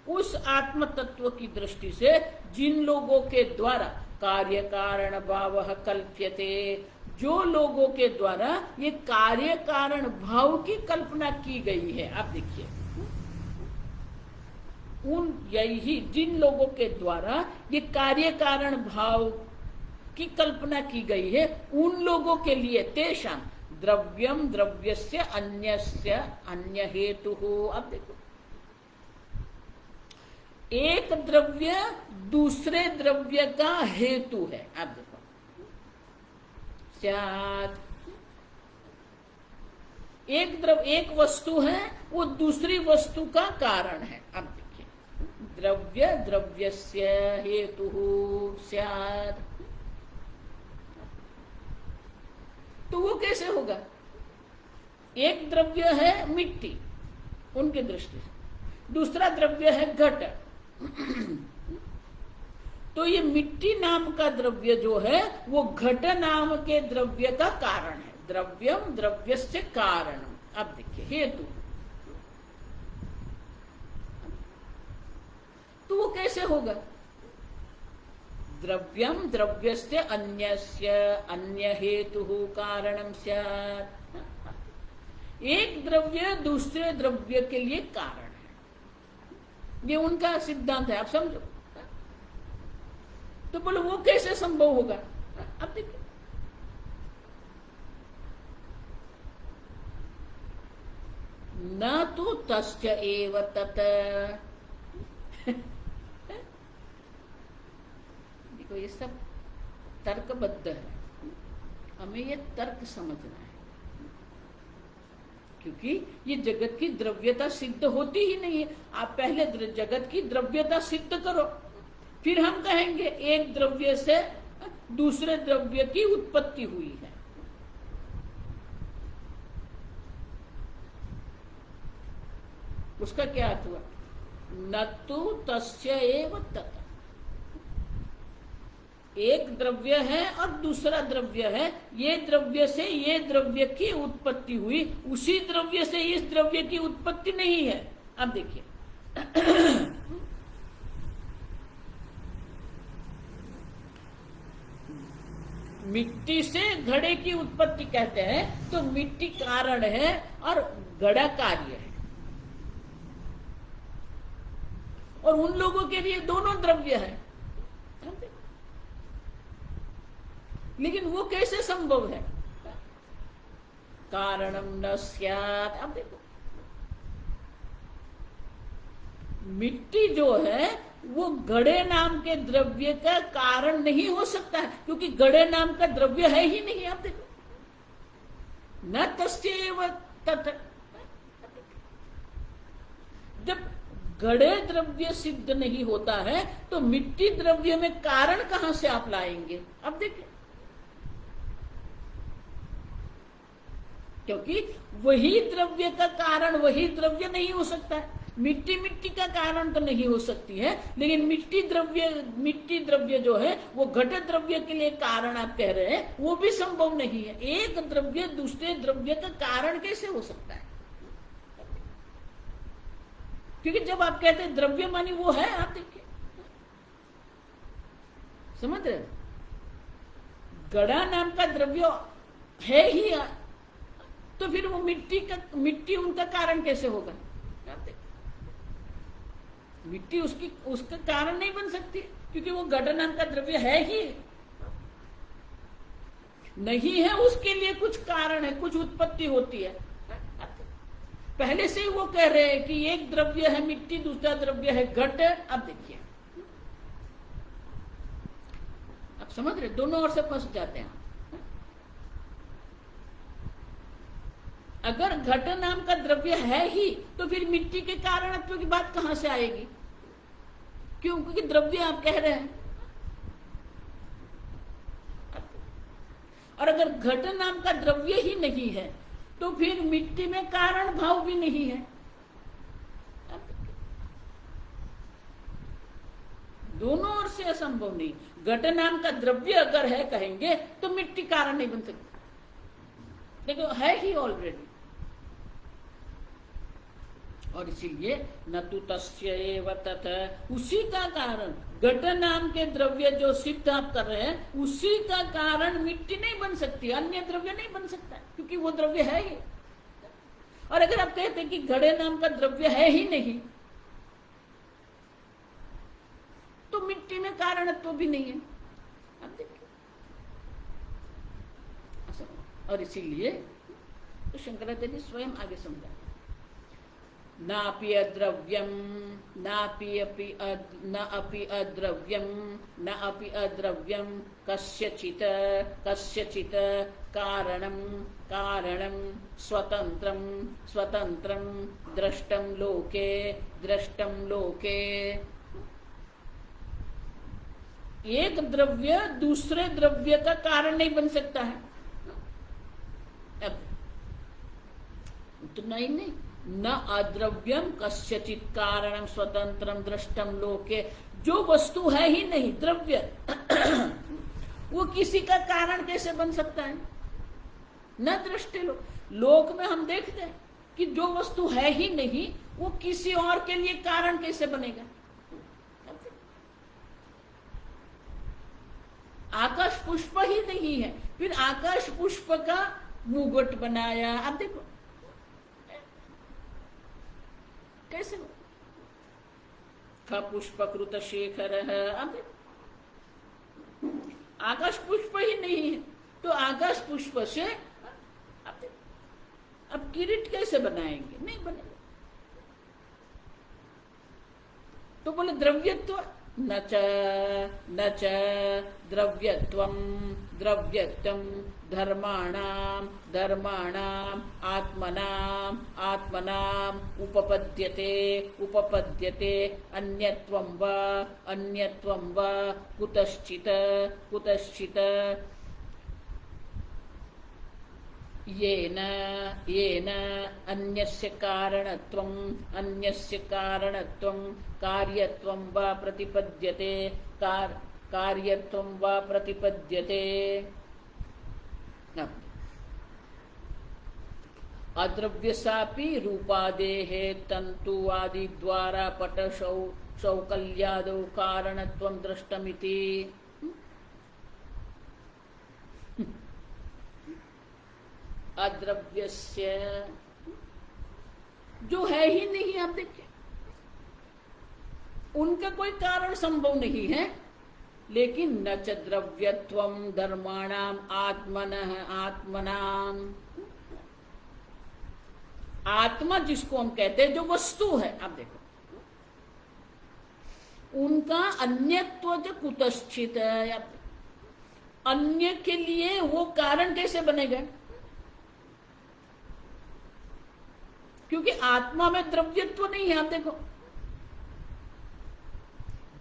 उस आत्म तत्व की दृष्टि से जिन लोगों के द्वारा कार्य कारण भाव कल्प्यते, जो लोगों के द्वारा ये कार्य कारण भाव की कल्पना की गई है, आप देखिए, उन यही जिन लोगों के द्वारा ये कार्य कारण भाव की कल्पना की गई है, उन लोगों के लिए तेषां द्रव्यम द्रव्यस्य अन्यस्य अन्य हेतु हो। अब देखो, एक द्रव्य दूसरे द्रव्य का हेतु है। अब देखो, स्यात्, एक वस्तु है, वो दूसरी वस्तु का कारण है। अब देखिए, द्रव्य द्रव्यस्य हेतु स्यात्, तो वो कैसे होगा? एक द्रव्य है मिट्टी उनकी दृष्टि से, दूसरा द्रव्य है घट। तो ये मिट्टी नाम का द्रव्य जो है वो घट नाम के द्रव्य का कारण है। द्रव्यम द्रव्यस्य कारणम। अब देखिए, हेतु, तो वो कैसे होगा? द्रव्यम द्रव्यस्य अन्यस्य अन्य हेतु कारणम स्यात्। एक द्रव्य दूसरे द्रव्य के लिए कारण है, ये उनका सिद्धांत है। आप समझो। तो बोलो वो कैसे संभव होगा? अब देखिए, न तो तस्य एव तत्। देखो, ये सब तर्कबद्ध है, हमें ये तर्क समझना है, क्योंकि ये जगत की द्रव्यता सिद्ध होती ही नहीं है। आप पहले जगत की द्रव्यता सिद्ध करो, फिर हम कहेंगे एक द्रव्य से दूसरे द्रव्य की उत्पत्ति हुई है। उसका क्या अर्थ हुआ? न तो तस्य एव तत्। एक द्रव्य है और दूसरा द्रव्य है, ये द्रव्य से ये द्रव्य की उत्पत्ति हुई, उसी द्रव्य से इस द्रव्य की उत्पत्ति नहीं है। अब देखिए, मिट्टी से घड़े की उत्पत्ति कहते हैं, तो मिट्टी कारण है और घड़ा कार्य है। और उन लोगों के लिए दोनों द्रव्य है, लेकिन वो कैसे संभव है? कारणम न स्यात्। अब देखो, मिट्टी जो है वो घड़े नाम के द्रव्य का कारण नहीं हो सकता है, क्योंकि घड़े नाम का द्रव्य है ही नहीं। आप देखो, न तस्यैव तत्। जब घड़े द्रव्य सिद्ध नहीं होता है तो मिट्टी द्रव्य में कारण कहां से आप लाएंगे? अब देखिए, क्योंकि वही द्रव्य का कारण वही द्रव्य नहीं हो सकता है। मिट्टी मिट्टी का कारण तो नहीं हो सकती है, लेकिन मिट्टी द्रव्य जो है वो घट द्रव्य के लिए कारण आप कह रहे हैं, वो भी संभव नहीं है। एक द्रव्य दूसरे द्रव्य का कारण कैसे हो सकता है? क्योंकि जब आप कहते हैं द्रव्य मानी वो है, आप देखिए, समझ रहे? घड़ा नाम का द्रव्य है ही, तो फिर वो मिट्टी उनका कारण कैसे होगा? मिट्टी उसका कारण नहीं बन सकती, क्योंकि वो घट नाम का द्रव्य है ही नहीं है। उसके लिए कुछ कारण है, कुछ उत्पत्ति होती है। पहले से ही वो कह रहे हैं कि एक द्रव्य है मिट्टी, दूसरा द्रव्य है घट। अब देखिए, आप समझ रहे, दोनों ओर से फंस जाते हैं। अगर घट नाम का द्रव्य है ही तो फिर मिट्टी के कारणत्व की बात कहां से आएगी? क्यों? क्योंकि द्रव्य आप कह रहे हैं। और अगर घट नाम का द्रव्य ही नहीं है तो फिर मिट्टी में कारण भाव भी नहीं है। दोनों ओर से असंभव नहीं। घट नाम का द्रव्य अगर है कहेंगे तो मिट्टी कारण नहीं बन सकती, देखो है ही ऑलरेडी। और इसीलिए न तो तस्य एव तत्, उसी का कारण घट नाम के द्रव्य जो सिद्ध आप कर रहे हैं उसी का कारण मिट्टी नहीं बन सकती, अन्य द्रव्य नहीं बन सकता, क्योंकि वो द्रव्य है ही। और अगर आप कहते हैं कि घड़े नाम का द्रव्य है ही नहीं तो मिट्टी में कारणत्व भी नहीं है। आप देखिए, और इसीलिए तो शंकराचार्य स्वयं आगे समझाते हैं, नापि अद्रव्यम न अपि अद्रव्यम कस्यचित् कारणं स्वतंत्रं दृष्टं लोके। एक द्रव्य दूसरे द्रव्य का कारण नहीं बन सकता है। अब उतना ही नहीं, न अद्रव्यम कस्यचित् कारणं स्वतंत्रं दृष्टं लोके, जो वस्तु है ही नहीं द्रव्य वो किसी का कारण कैसे बन सकता है? न दृष्टि लोक में हम देखते हैं कि जो वस्तु है ही नहीं वो किसी और के लिए कारण कैसे बनेगा? आकाश पुष्प ही नहीं है, फिर आकाश पुष्प का मुकुट बनाया। आप देखो कैसे पुष्पकृत शेखर है। अब देखो आकाश पुष्प ही नहीं है तो आकाश पुष्प से अब किरीट कैसे बनाएंगे? नहीं बनेगा। तो बोले द्रव्यत्व न च द्रव्यत्वं धर्माणाम आत्मनाम उपपद्यते अन्यत्वं वा कुतश्चित् येन अन्यस्य कारणत्वं कार्यत्वं वा प्रतिपद्यते अद्रव्यसापि रूपादेः तंतु आदि द्वारा पट शौकल्यादौ कारणत्वं दृष्टमिति। अद्रव्यस्य जो है ही नहीं, आप देखिए उनका कोई कारण संभव नहीं है। लेकिन न च द्रव्यत्वं धर्माणाम आत्मनाम, आत्मा जिसको हम कहते हैं जो वस्तु है, आप देखो उनका अन्यत्व जो कुतश्चित है, अन्य के लिए वो कारण कैसे बनेगा? क्योंकि आत्मा में द्रव्यत्व नहीं है। आप देखो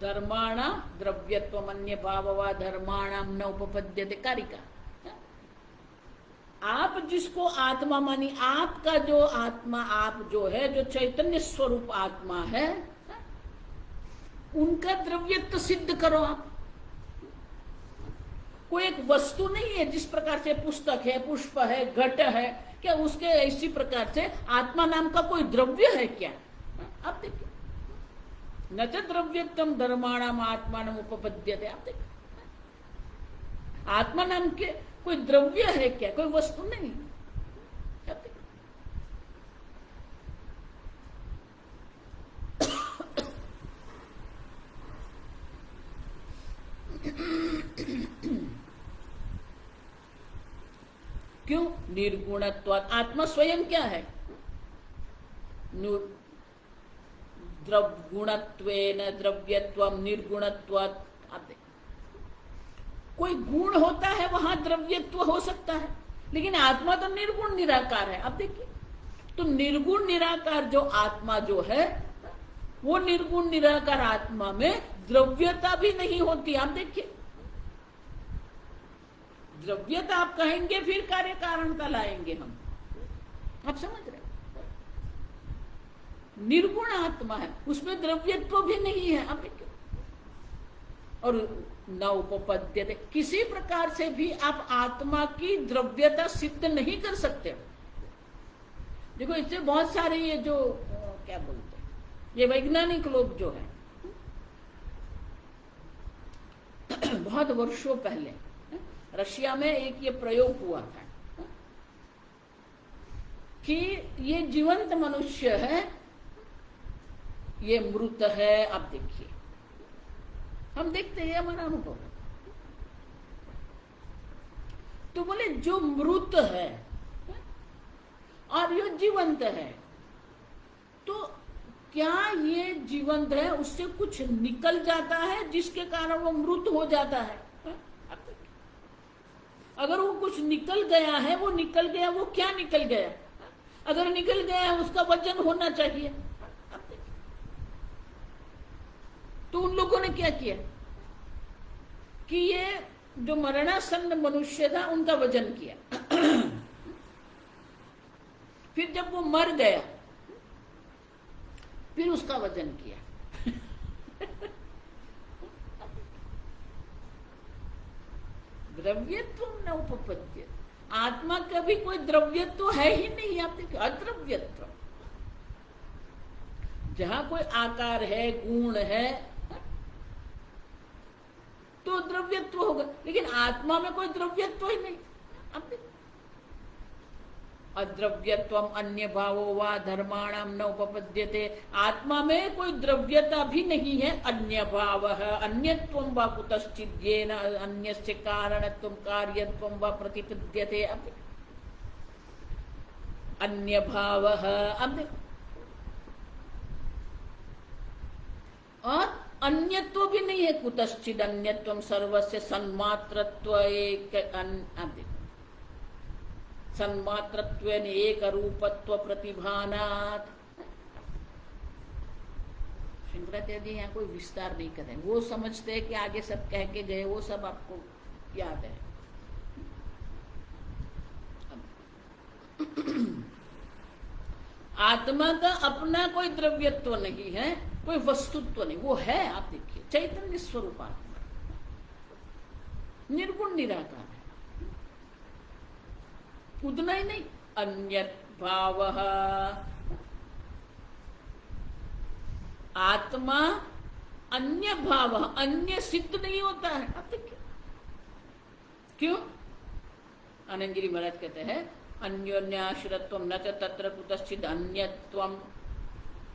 धर्माणाम द्रव्यत्व अन्य भाववा धर्माणाम न उपपद्यते कारिका। आप जिसको आत्मा मानी, आपका जो आत्मा, आप जो है जो चैतन्य स्वरूप आत्मा है, उनका द्रव्यत्व सिद्ध करो। आप कोई एक वस्तु नहीं है जिस प्रकार से पुस्तक है, पुष्प है, घट है, क्या उसके इसी प्रकार से आत्मा नाम का कोई द्रव्य है क्या? आप देखिए न च द्रव्यत्वं धर्माणाम आत्मानम उपपद्यते। आप देखिए आत्मा नाम के कोई द्रव्य है क्या? कोई वस्तु नहीं। आप देखिए क्यों? निर्गुणत्वात्। आत्मा स्वयं क्या है? नु गुणत्वेन द्रव्यत्वम निर्गुणत्वात्। आप देखो, कोई गुण होता है वहां द्रव्यत्व हो सकता है, लेकिन आत्मा तो निर्गुण निराकार है। आप देखिए, तो निर्गुण निराकार जो आत्मा जो है, वो निर्गुण निराकार आत्मा में द्रव्यता भी नहीं होती। आप देखिए, द्रव्यता आप कहेंगे फिर कार्य कारणता लाएंगे हम। आप समझ रहे, निर्गुण आत्मा है, उसमें द्रव्यत्व भी नहीं है। आप देखिए, और न उपपद्यते, किसी प्रकार से भी आप आत्मा की द्रव्यता सिद्ध नहीं कर सकते। देखो, इससे बहुत सारे ये जो क्या बोलते हैं, ये वैज्ञानिक लोग जो है, बहुत वर्षों पहले रशिया में एक ये प्रयोग हुआ था कि ये जीवंत मनुष्य है, ये मृत है। आप देखिए, हम देखते हैं, हमारा अनुभव है। तो बोले जो मृत है और ये जीवंत है, तो क्या ये जीवंत है उससे कुछ निकल जाता है जिसके कारण वो मृत हो जाता है? अगर वो कुछ निकल गया है, वो निकल गया, वो क्या निकल गया? अगर निकल गया है उसका वजन होना चाहिए। तो उन लोगों ने क्या किया कि ये जो मरणासन्न मनुष्य था उनका वजन किया। फिर जब वो मर गया, फिर उसका वजन किया। द्रव्यत्व न उपपद्य, आत्मा का भी कोई द्रव्यत्व है ही नहीं। आप देखिए, अद्रव्यत्व, जहां कोई आकार है, गुण है, तो द्रव्यत्व होगा, लेकिन आत्मा में कोई द्रव्यत्व ही नहीं। अब देखो, अद्रव्यत्वम अन्य भावो वा धर्माणाम न उपपद्यते, आत्मा में कोई द्रव्यता भी नहीं है। अन्य भाव अन्यत्वम वा कुतश्चित् येन अन्यस्य कारणत्वम कार्यत्वम वा प्रतिपद्यते। अब अन्य भाव, अब देखो, और अन्यत्व भी नहीं है। कुतश्चित् अन्यत्वम सर्वस्य सन्मात्रत्व एक, अब देखो, सन्मात्रत्वेन एक रूपत्व प्रतिभानात्। शंकराचार्य यहाँ कोई विस्तार नहीं करें, वो समझते हैं कि आगे सब कह के गए, वो सब आपको याद है। आत्मा का अपना कोई द्रव्यत्व नहीं है, कोई वस्तुत्व नहीं, वो है। आप देखिए, चैतन्य स्वरूप आत्मा, निर्गुण निराकार है। उतना ही नहीं, अन्यत् भाव, आत्मा अन्य भाव, अन्य सिद्ध नहीं होता है। आप देखिए, क्यों? आनंद गिरी महाराज कहते हैं, अन्योन्याश्रत्वम न च तत्र कुतश्चित् अन्यत्वम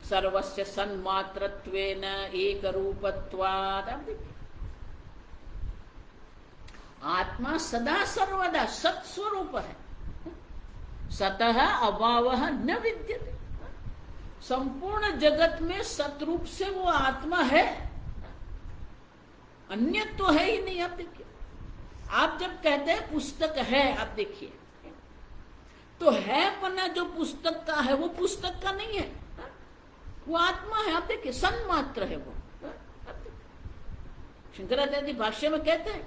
सर्वस्य सन्मात्रत्वेन एक रूपत्वात्। आप देखिए, आत्मा सदा सर्वदा सत्स्वरूप है, सतः अभाव न विद्यते। संपूर्ण जगत में सतरूप से वो आत्मा है, अन्य तो है ही नहीं। आप देखिए, आप जब कहते हैं पुस्तक है, आप देखिए, तो है पन्ना जो पुस्तक का है, वो पुस्तक का नहीं है, वो आत्मा है। आप देखिए, सन्मात्र है वो। शंकराचार्य भाष्य में कहते हैं,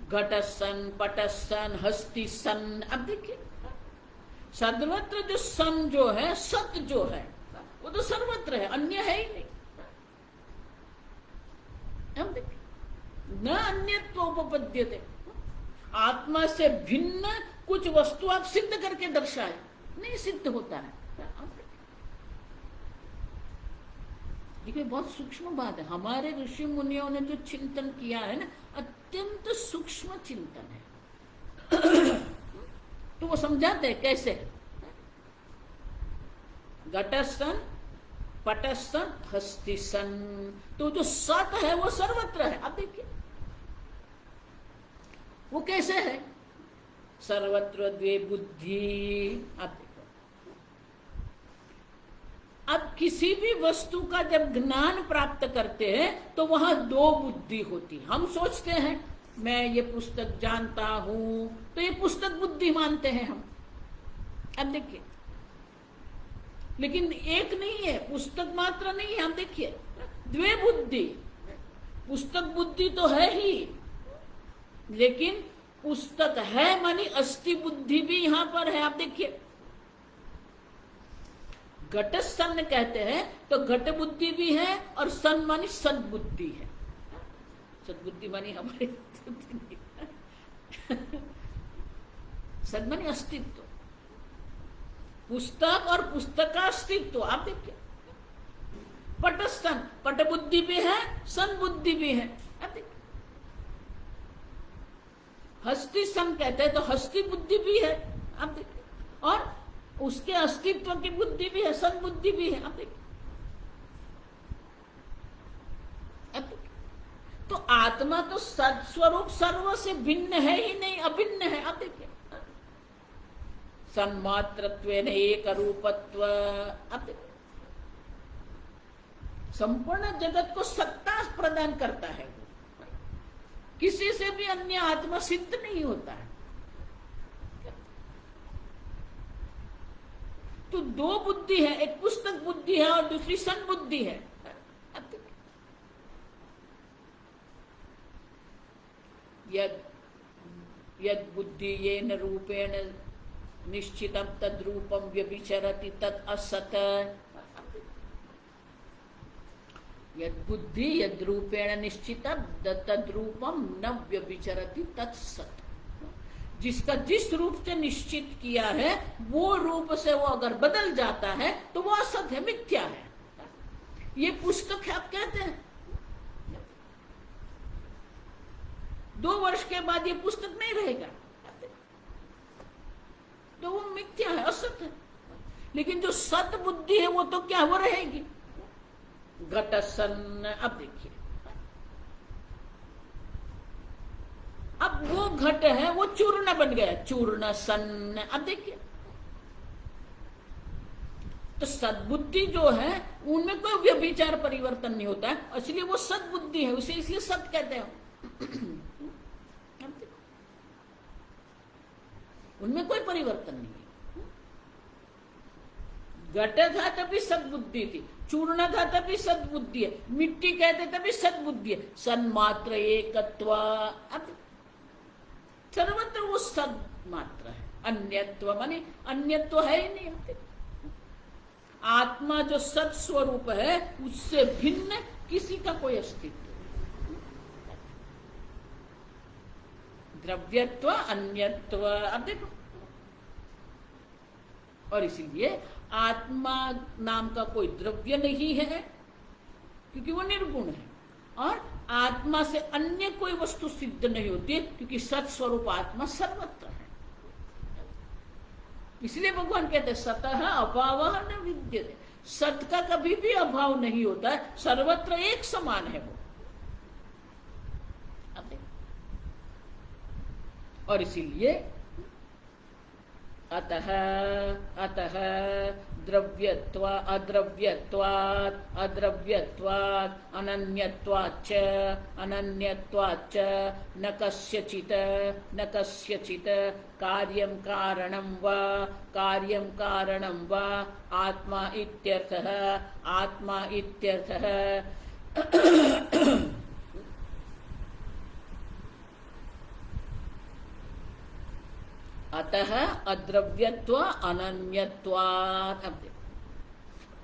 घटसन पटसन हस्ति सन। अब देखिए, सर्वत्र जो सन जो है, सत जो है, वो तो सर्वत्र है, अन्य है ही नहीं। हम देखिए, न अन्यत्वोपपद्यते, आत्मा से भिन्न कुछ वस्तु आप सिद्ध करके दर्शाए, नहीं सिद्ध होता है। देखिए, बहुत सूक्ष्म बात है। हमारे ऋषि मुनियों ने जो चिंतन किया है ना, अत्यंत सूक्ष्म चिंतन है। तो वो समझाते हैं कैसे, घटसन पटसन हस्तिसन, तो जो सत है वो सर्वत्र है। आप देखिए, वो कैसे है? सर्वत्र द्वे बुद्धि। आप देखो, अब किसी भी वस्तु का जब ज्ञान प्राप्त करते हैं तो वहां दो बुद्धि होती। हम सोचते हैं मैं ये पुस्तक जानता हूं, तो ये पुस्तक बुद्धि मानते हैं हम। अब देखिए, लेकिन एक नहीं है, पुस्तक मात्र नहीं है। हम देखिए, द्वे बुद्धि, पुस्तक बुद्धि तो है ही, लेकिन पुस्तक है मानी अस्थि बुद्धि भी यहां पर है। आप देखिए, घट सन कहते हैं तो घट बुद्धि भी है और सन मानी सद्बुद्धि है। सद्बुद्धि मानी हमारी सद मानी अस्तित्व, पुस्तक और पुस्तक का अस्तित्व। आप देखिए, पटस्थन, पट बुद्धि भी है, सन बुद्धि भी है। आप देखिए, हस्ति सन कहते हैं तो हस्ति बुद्धि भी है। आप देखिए, और उसके अस्तित्व की बुद्धि भी है, सन बुद्धि भी है। आप देखिए, तो आत्मा तो सत्स्वरूप सर्व से भिन्न है ही नहीं, अभिन्न है। आप देखिए, सन्मात्रत्वेन एक रूपत्व। आप देखिए, संपूर्ण जगत को सत्ता प्रदान करता है, किसी से भी अन्य आत्मा सिद्ध नहीं होता है। तो दो बुद्धि है, एक पुस्तक बुद्धि है और दूसरी सन बुद्धि है। यद बुद्धि येन रूपेण निश्चितम तद रूपम व्यभिचरति तद असत। यद बुद्धि यद रूपेण निश्चितम तद रूपम न व्यभिचरति तद सत। जिसका जिस रूप से निश्चित किया है वो रूप से वो अगर बदल जाता है तो वो असत है, मिथ्या है। ये पुस्तक है, आप कहते हैं 2 वर्ष के बाद ये पुस्तक नहीं रहेगा, तो वो मिथ्या है, असत है। लेकिन जो सत बुद्धि है वो तो क्या, वो रहेगी। घट सन, अब देखिए, अब वो घट है वो चूर्ण बन गया, चूर्ण सन। अब देखिए, तो सद्बुद्धि जो है उनमें कोई व्यभिचार परिवर्तन नहीं होता है, इसलिए वो सद्बुद्धि है, उसे इसलिए सत कहते हैं। उनमें कोई परिवर्तन नहीं है। घट था तभी सद्बुद्धि थी, चूर्ण था तभी सद्बुद्धि है, मिट्टी कहते तभी सद्बुद्धि है। सन्मात्र एकत्व, सर्वत्र वो सद मात्र है। अन्यत्व माने अन्यत्व है ही नहीं। आत्मा जो सत स्वरूप है उससे भिन्न किसी का कोई अस्तित्व। द्रव्यत्व अन्यत्व, अब देखो, और इसीलिए आत्मा नाम का कोई द्रव्य नहीं है क्योंकि वो निर्गुण है, और आत्मा से अन्य कोई वस्तु सिद्ध नहीं होती क्योंकि सत स्वरूप आत्मा सर्वत्र है। इसलिए भगवान कहते हैं सतः अभाव न विद्यते। सत का कभी भी अभाव नहीं होता है, सर्वत्र एक समान है वो। और इसीलिए अतः अतः द्रव्यत्वा अद्रव्यत्वात् अद्रव्यत्वात् अनन्यत्वाच्च अनन्यत्वाच्च न कस्यचित् कार्यं कारणं वा आत्मा इत्यर्थः आत्मा इत्यर्थः। अतः अद्रव्यत्व अनन्यत्वात्।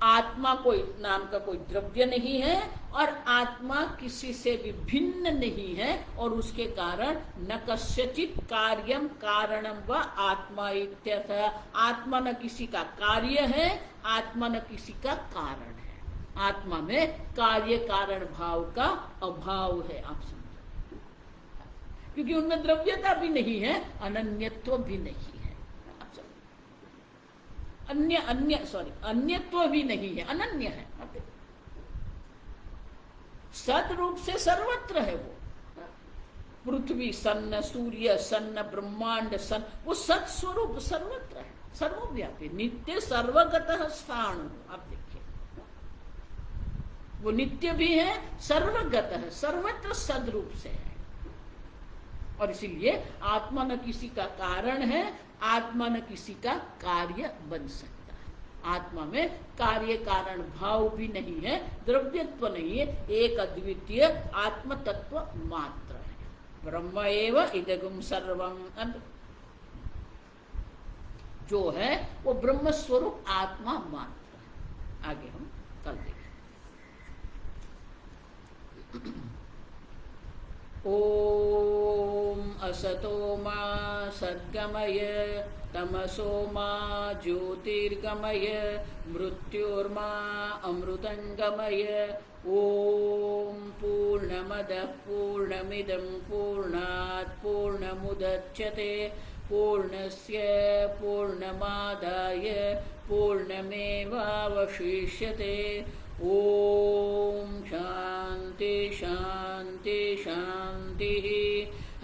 आत्मा कोई नाम का कोई द्रव्य नहीं है और आत्मा किसी से भी भिन्न नहीं है, और उसके कारण न कस्यचित् कार्यम कारणम व आत्मा इत्यर्थः। आत्मा न किसी का कार्य है, आत्मा न किसी का कारण है। आत्मा में कार्य कारण भाव का अभाव है, आप समझो, क्योंकि उनमें द्रव्यता भी नहीं है, अनन्यत्व भी नहीं है। अन्यत्व भी नहीं है, अनन्य है। सद रूप से सर्वत्र है वो। पृथ्वी सन्न, सूर्य सन्न, ब्रह्मांड सन, वो सत स्वरूप सर्वत्र है, सर्वव्यापी, नित्य सर्वगतः स्थाणु। आप देखिए, वो नित्य भी है, सर्वगत है, सर्वत्र सद्रूप से है। और इसीलिए आत्मा न किसी का कारण है, आत्मा न किसी का कार्य बन सकता है। आत्मा में कार्य कारण भाव भी नहीं है, द्रव्यत्व नहीं है, एक अद्वितीय आत्म तत्व मात्र है। ब्रह्म एव इदगुम सर्वम, जो है वो ब्रह्म स्वरूप आत्मा मात्र है। आगे हम कल देखें। ओम असतो मा सद्गमय तमसो मा ज्योतिर्गमय मृत्योर्मा अमृतंगमय। ओम पूर्णमदः पूर्णमिदं पूर्णात् पूर्णमुदच्यते पूर्णस्य पूर्णमादाय पूर्णमेवावशिष्यते। ओम शांति शांति शांति।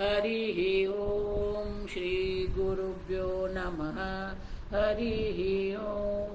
हरिः ओम। श्री गुरुभ्यो नमः। हरिः ओम।